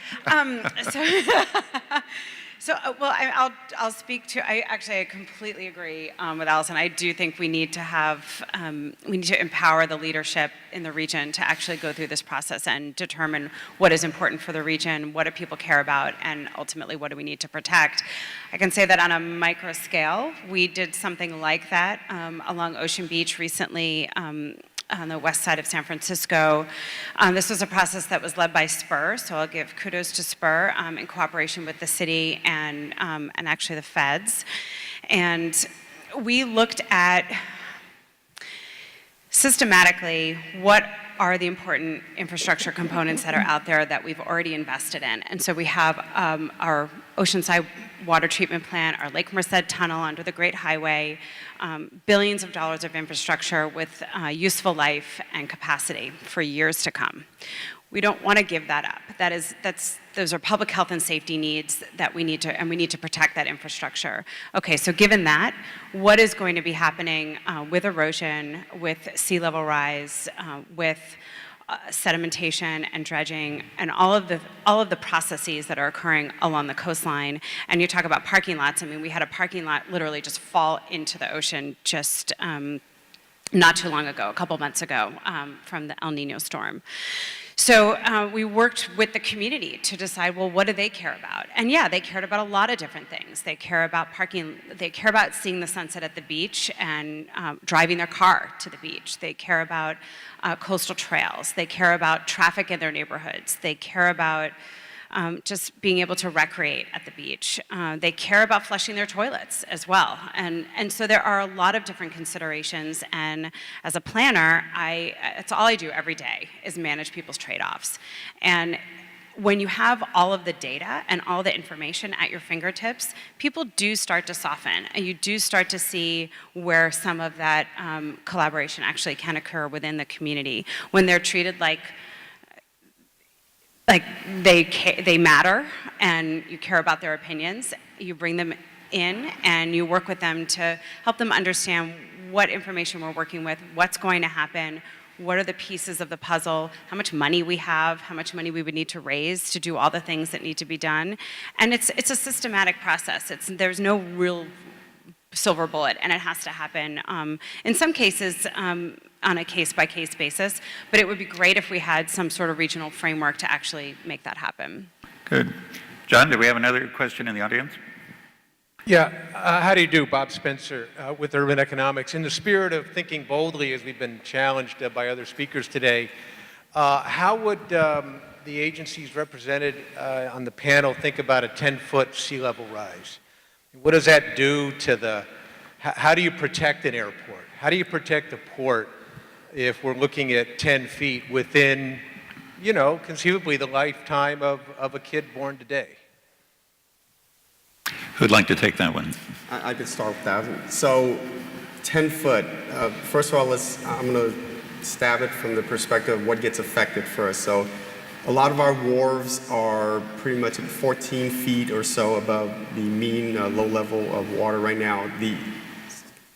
I'll speak to. I completely agree with Allison. I do think we need to empower the leadership in the region to actually go through this process and determine what is important for the region, what do people care about, and ultimately what do we need to protect. I can say that on a micro scale, we did something like that along Ocean Beach recently. On the west side of San Francisco. This was a process that was led by Spur, so I'll give kudos to Spur in cooperation with the city and actually the feds. And we looked at systematically what are the important infrastructure components that are out there that we've already invested in. And so we have our Oceanside water treatment plant, our Lake Merced tunnel under the Great Highway, billions of dollars of infrastructure with useful life and capacity for years to come. We don't want to give that up. Those are public health and safety needs that we need to protect that infrastructure. Okay, so given that, what is going to be happening with erosion, with sea level rise, with sedimentation and dredging, and all of the processes that are occurring along the coastline? And you talk about parking lots. We had a parking lot literally just fall into the ocean just not too long ago, a couple months ago, from the El Nino storm. So we worked with the community to decide, well, what do they care about? And yeah, they cared about a lot of different things. They care about parking. They care about seeing the sunset at the beach and driving their car to the beach. They care about coastal trails. They care about traffic in their neighborhoods. They care about just being able to recreate at the beach. They care about flushing their toilets as well. And so there are a lot of different considerations. And as a planner, it's all I do every day is manage people's trade-offs. And when you have all of the data and all the information at your fingertips, people do start to soften, and you do start to see where some of that collaboration actually can occur within the community when they're treated like they matter, and you care about their opinions. You bring them in and you work with them to help them understand what information we're working with, what's going to happen, what are the pieces of the puzzle, how much money we have, how much money we would need to raise to do all the things that need to be done. And it's a systematic process. There's no real silver bullet, and it has to happen in some cases on a case-by-case basis, but it would be great if we had some sort of regional framework to actually make that happen. Good. John, do we have another question in the audience? Yeah, how do you do, Bob Spencer, with urban economics? In the spirit of thinking boldly, as we've been challenged by other speakers today, how would the agencies represented on the panel think about a 10-foot sea level rise? What does that do to how do you protect an airport? How do you protect a port if we're looking at 10 feet within, conceivably the lifetime of a kid born today? Who'd like to take that one? I could start with that. So 10 foot, first of all, I'm going to stab it from the perspective of what gets affected first. So a lot of our wharves are pretty much at 14 feet or so above the mean low level of water right now.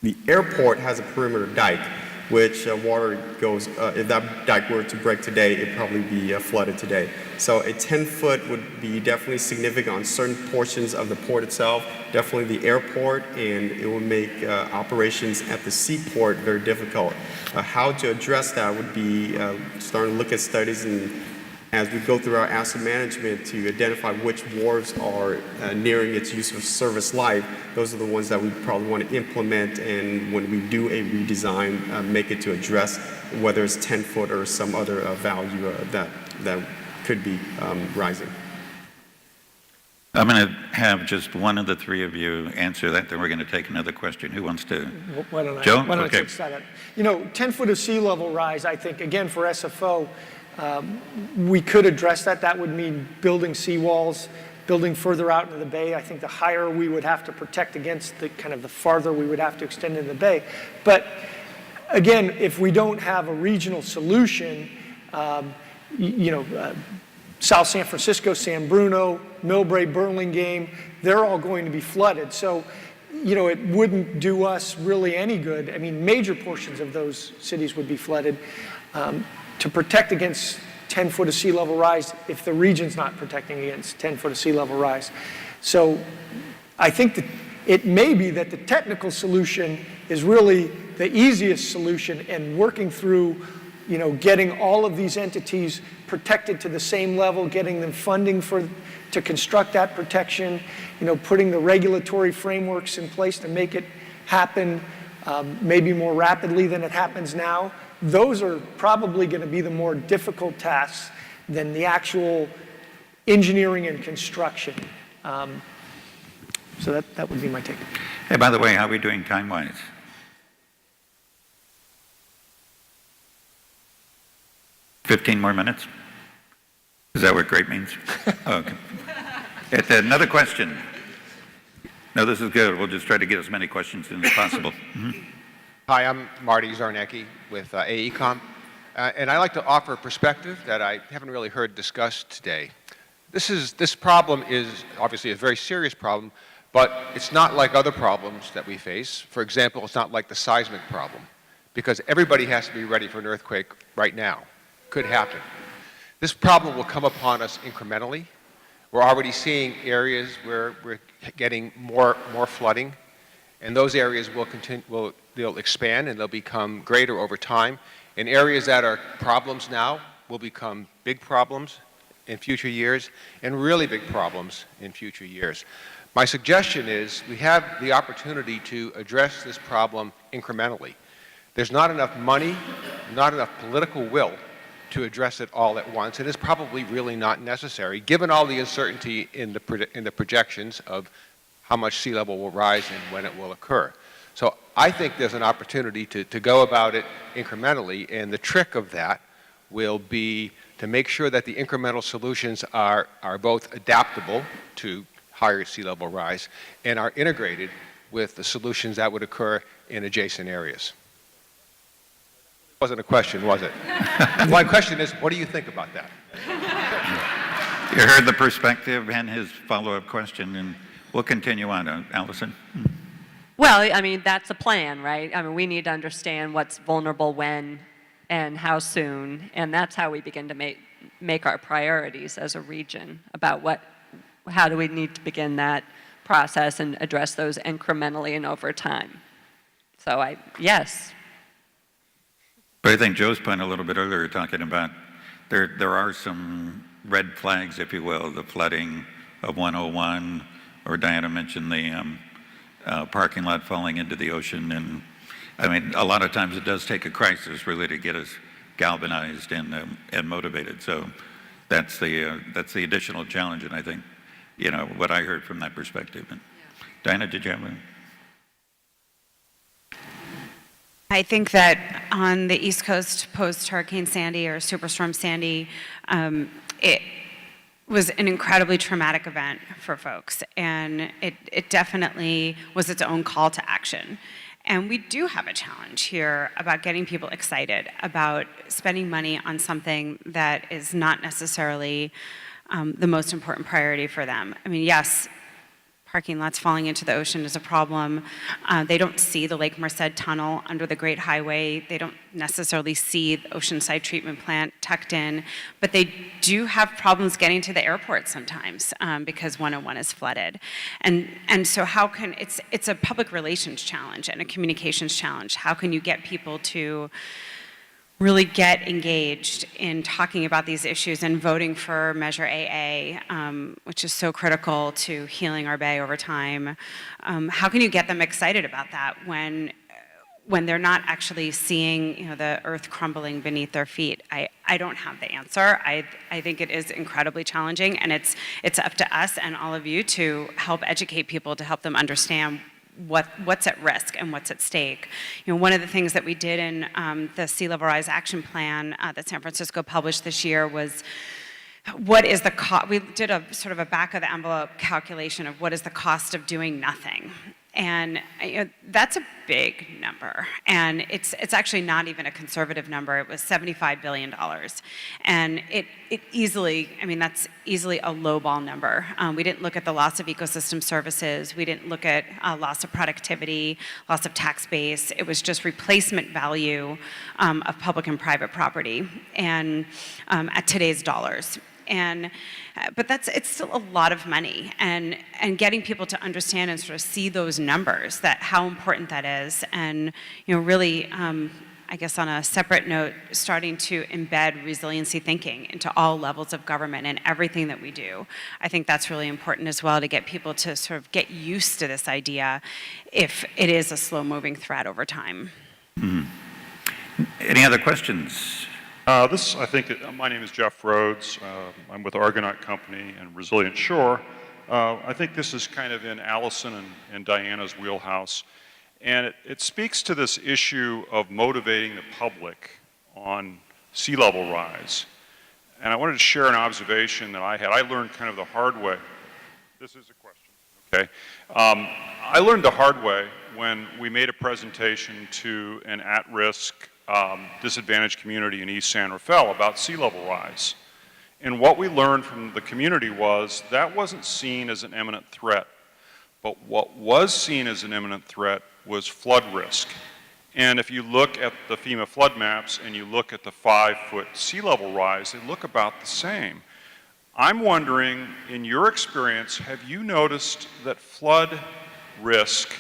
The airport has a perimeter dike, which water goes, if that dike were to break today, it'd probably be flooded today. So a 10-foot would be definitely significant on certain portions of the port itself, definitely the airport, and it would make operations at the seaport very difficult. How to address that would be starting to look at studies and as we go through our asset management to identify which wharves are nearing its use of service life. Those are the ones that we probably want to implement, and when we do a redesign, make it to address whether it's 10 foot or some other value that could be rising. I'm going to have just one of the three of you answer that, then we're going to take another question. Who wants to? Why don't I, Joe? why don't Okay. I take that up? 10 foot of sea level rise, I think, again, for SFO, we could address that. That would mean building seawalls, building further out into the bay. I think the higher we would have to protect against the farther we would have to extend into the bay. But again, if we don't have a regional solution, South San Francisco, San Bruno, Millbrae, Burlingame, they're all going to be flooded. So, it wouldn't do us really any good. I mean, major portions of those cities would be flooded. To protect against 10 foot of sea level rise if the region's not protecting against 10 foot of sea level rise. So I think that it may be that the technical solution is really the easiest solution, and working through, getting all of these entities protected to the same level, getting them funding to construct that protection, putting the regulatory frameworks in place to make it happen maybe more rapidly than it happens now. Those are probably going to be the more difficult tasks than the actual engineering and construction. So that would be my take. Hey, by the way, how are we doing time-wise? 15 more minutes? Is that what great means? Okay. Another question. No, this is good. We'll just try to get as many questions in as possible. Mm-hmm. Hi, I'm Marty Zarnecki with AECOM, and I'd like to offer a perspective that I haven't really heard discussed today. This problem is obviously a very serious problem, but it's not like other problems that we face. For example, it's not like the seismic problem, because everybody has to be ready for an earthquake right now. Could happen. This problem will come upon us incrementally. We're already seeing areas where we're getting more flooding, and those areas they'll expand and they'll become greater over time. And areas that are problems now will become big problems in future years, and really big problems in future years. My suggestion is we have the opportunity to address this problem incrementally. There's not enough money, not enough political will to address it all at once, and it's probably really not necessary, given all the uncertainty in the projections of how much sea level will rise and when it will occur. So I think there's an opportunity to go about it incrementally, and the trick of that will be to make sure that the incremental solutions are both adaptable to higher sea level rise and are integrated with the solutions that would occur in adjacent areas. Wasn't a question, was it? My question is, what do you think about that? You heard the perspective and his follow-up question, and we'll continue on. Allison? Well, I mean, that's a plan, right? I mean, we need to understand what's vulnerable when and how soon, and that's how we begin to make our priorities as a region about how do we need to begin that process and address those incrementally and over time. So yes. But I think Joe's point a little bit earlier talking about there are some red flags, if you will, the flooding of 101, or Diana mentioned the parking lot falling into the ocean. And I mean, a lot of times it does take a crisis really to get us galvanized and motivated. So that's the additional challenge. And I think, what I heard from that perspective. And Diana, did you have a... I think that on the East Coast post-Hurricane Sandy or Superstorm Sandy, it was an incredibly traumatic event for folks, and it definitely was its own call to action. And we do have a challenge here about getting people excited about spending money on something that is not necessarily the most important priority for them. I mean, yes, parking lots falling into the ocean is a problem. They don't see the Lake Merced tunnel under the Great Highway. They don't necessarily see the Oceanside treatment plant tucked in, but they do have problems getting to the airport sometimes because 101 is flooded. And so it's a public relations challenge and a communications challenge. How can you get people to really get engaged in talking about these issues and voting for Measure AA, which is so critical to healing our bay over time? How can you get them excited about that when they're not actually seeing the earth crumbling beneath their feet? I don't have the answer. I think it is incredibly challenging, and it's up to us and all of you to help educate people, to help them understand what's at risk and what's at stake. One of the things that we did in the Sea Level Rise Action Plan that San Francisco published this year was what is the cost. We did a sort of a back of the envelope calculation of what is the cost of doing nothing. And that's a big number, and it's actually not even a conservative number. It was $75 billion, and it easily, that's easily a lowball number. We didn't look at the loss of ecosystem services. We didn't look at loss of productivity, loss of tax base. It was just replacement value of public and private property, and at today's dollars. But it's still a lot of money, and getting people to understand and sort of see those numbers, that how important that is, and really, I guess on a separate note, starting to embed resiliency thinking into all levels of government and everything that we do. I think that's really important as well, to get people to sort of get used to this idea if it is a slow-moving threat over time. Mm-hmm. Any other questions? I think, my name is Jeff Rhodes. I'm with Argonaut Company and Resilient Shore. I think this is kind of in Allison and Diana's wheelhouse. And it speaks to this issue of motivating the public on sea level rise. And I wanted to share an observation that I had. I learned kind of the hard way. This is a question, okay? I learned the hard way when we made a presentation to an at-risk disadvantaged community in East San Rafael about sea level rise. And what we learned from the community was that wasn't seen as an imminent threat. But what was seen as an imminent threat was flood risk. And if you look at the FEMA flood maps and you look at the 5-foot sea level rise, they look about the same. I'm wondering, in your experience, have you noticed that flood risk,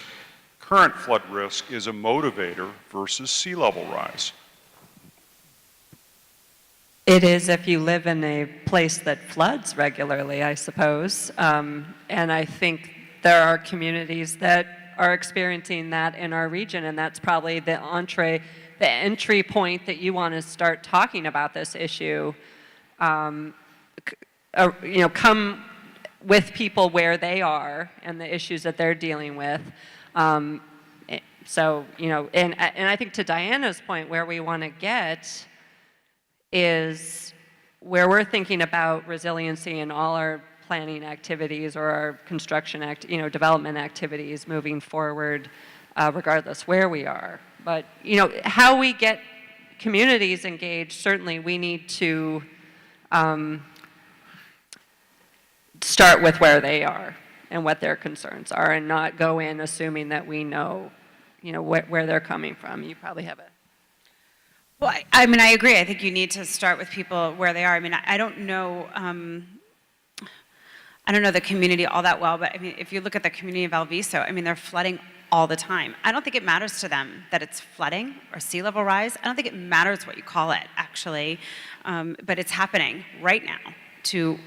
current flood risk, is a motivator versus sea level rise? It is if you live in a place that floods regularly, I suppose. And I think there are communities that are experiencing that in our region, and that's probably the entree the entry point that you want to start talking about this issue, come with people where they are and the issues that they're dealing with. So, and I think to Diana's point, where we want to get is where we're thinking about resiliency in all our planning activities or our construction development activities moving forward, regardless where we are. But, how we get communities engaged, certainly we need to start with where they are and what their concerns are, and not go in assuming that we know, where they're coming from. You probably have a... Well, I mean, I agree. I think you need to start with people where they are. I mean, I don't know the community all that well, but I mean, if you look at the community of Alviso, I mean, they're flooding all the time. I don't think it matters to them that it's flooding or sea level rise. I don't think it matters what you call it, actually, but it's happening right now to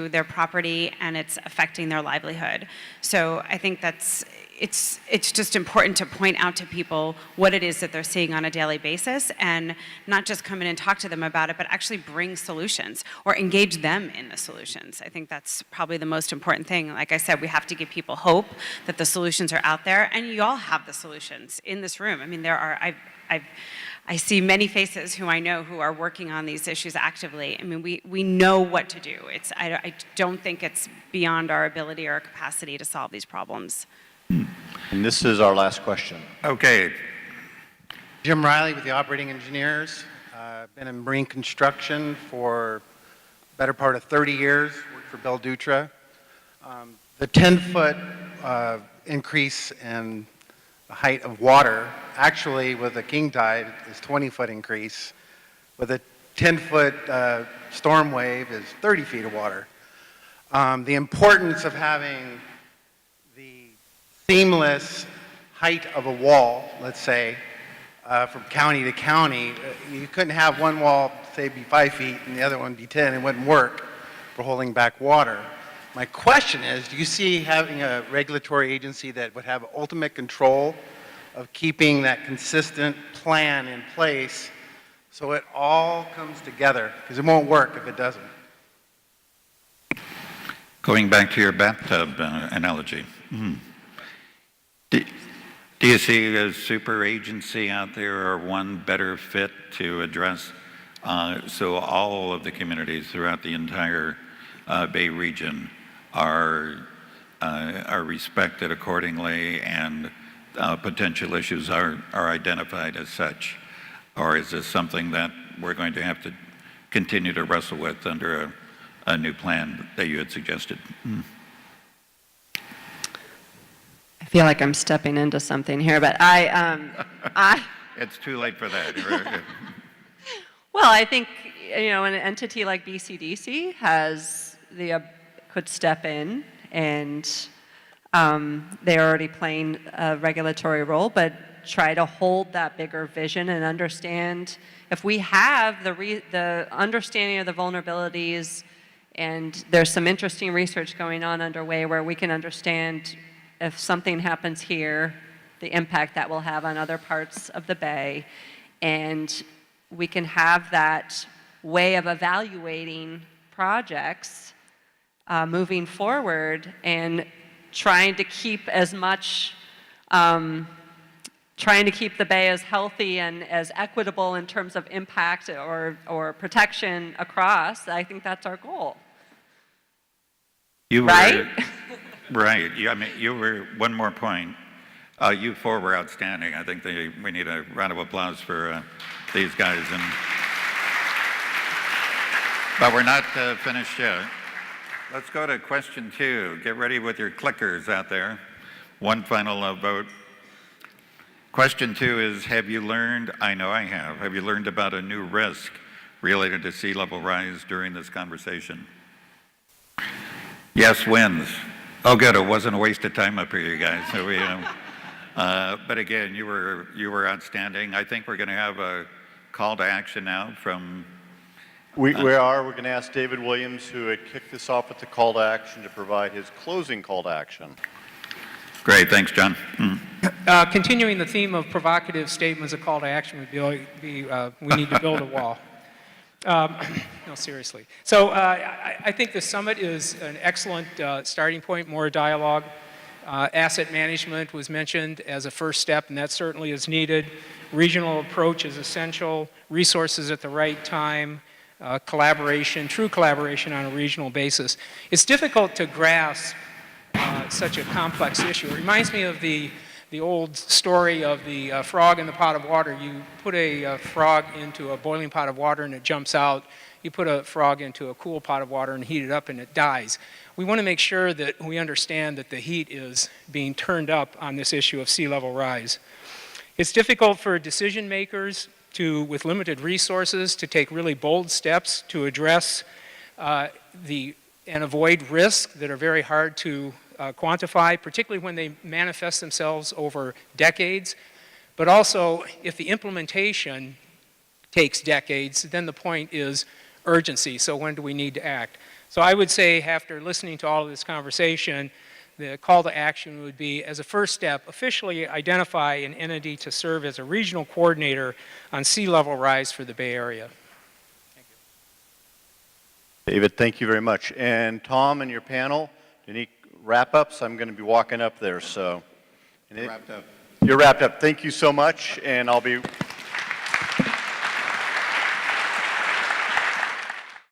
their property, and it's affecting their livelihood. So I think it's just important to point out to people what it is that they're seeing on a daily basis, and not just come in and talk to them about it, but actually bring solutions or engage them in the solutions. I think that's probably the most important thing. Like I said, we have to give people hope that the solutions are out there, and you all have the solutions in this room. I mean, I see many faces who I know who are working on these issues actively. I mean, we know what to do. I don't think it's beyond our ability or our capacity to solve these problems. And this is our last question. Okay. Jim Riley with the Operating Engineers. Been in marine construction for the better part of 30 years. Worked for Bell Dutra. The 10-foot increase in the height of water, actually with a king tide, is 20-foot increase. With a 10-foot storm wave is 30 feet of water. The importance of having seamless height of a wall, let's say, from county to county. You couldn't have one wall, say, be 5 feet and the other one be 10. It wouldn't work for holding back water. My question is, do you see having a regulatory agency that would have ultimate control of keeping that consistent plan in place so it all comes together? Because it won't work if it doesn't. Going back to your bathtub analogy. Do you see a super agency out there or one better fit to address so all of the communities throughout the entire Bay region are respected accordingly, and potential issues are identified as such? Or is this something that we're going to have to continue to wrestle with under a new plan that you had suggested? I feel like I'm stepping into something here, but It's too late for that. Well, I think, an entity like BCDC could step in, and they're already playing a regulatory role, but try to hold that bigger vision and understand, if we have the understanding of the vulnerabilities, and there's some interesting research going on underway where we can understand if something happens here, the impact that will have on other parts of the Bay, and we can have that way of evaluating projects moving forward, and trying to keep the Bay as healthy and as equitable in terms of impact or protection across. I think that's our goal. Right? Right. I mean, you were, one more point. You four were outstanding. I think we need a round of applause for these guys. But we're not finished yet. Let's go to question 2. Get ready with your clickers out there. One final vote. Question 2 is, have you learned, I know I have you learned about a new risk related to sea level rise during this conversation? Yes wins. Oh, good. It wasn't a waste of time up here, you guys. So but again, you were outstanding. I think we're going to have a call to action now from... We're going to ask David Williams, who had kicked this off with the call to action, to provide his closing call to action. Great. Thanks, John. Continuing the theme of provocative statements, a call to action would be we need to build a wall. No, seriously. So I think the summit is an excellent starting point, more dialogue. Asset management was mentioned as a first step, and that certainly is needed. Regional approach is essential. Resources at the right time. Collaboration, true collaboration on a regional basis. It's difficult to grasp such a complex issue. It reminds me of the old story of the frog in the pot of water. You put a frog into a boiling pot of water and it jumps out. You put a frog into a cool pot of water and heat it up and it dies. We want to make sure that we understand that the heat is being turned up on this issue of sea level rise. It's difficult for decision makers with limited resources to take really bold steps to address and avoid risks that are very hard to quantify, particularly when they manifest themselves over decades. But also, if the implementation takes decades, then the point is urgency. So when do we need to act? So I would say, after listening to all of this conversation, the call to action would be, as a first step, officially identify an entity to serve as a regional coordinator on sea level rise for the Bay Area. Thank you. David, thank you very much. And Tom and your panel, any wrap-ups? I'm going to be walking up there, so. Wrapped up. You're wrapped up. Thank you so much, and I'll be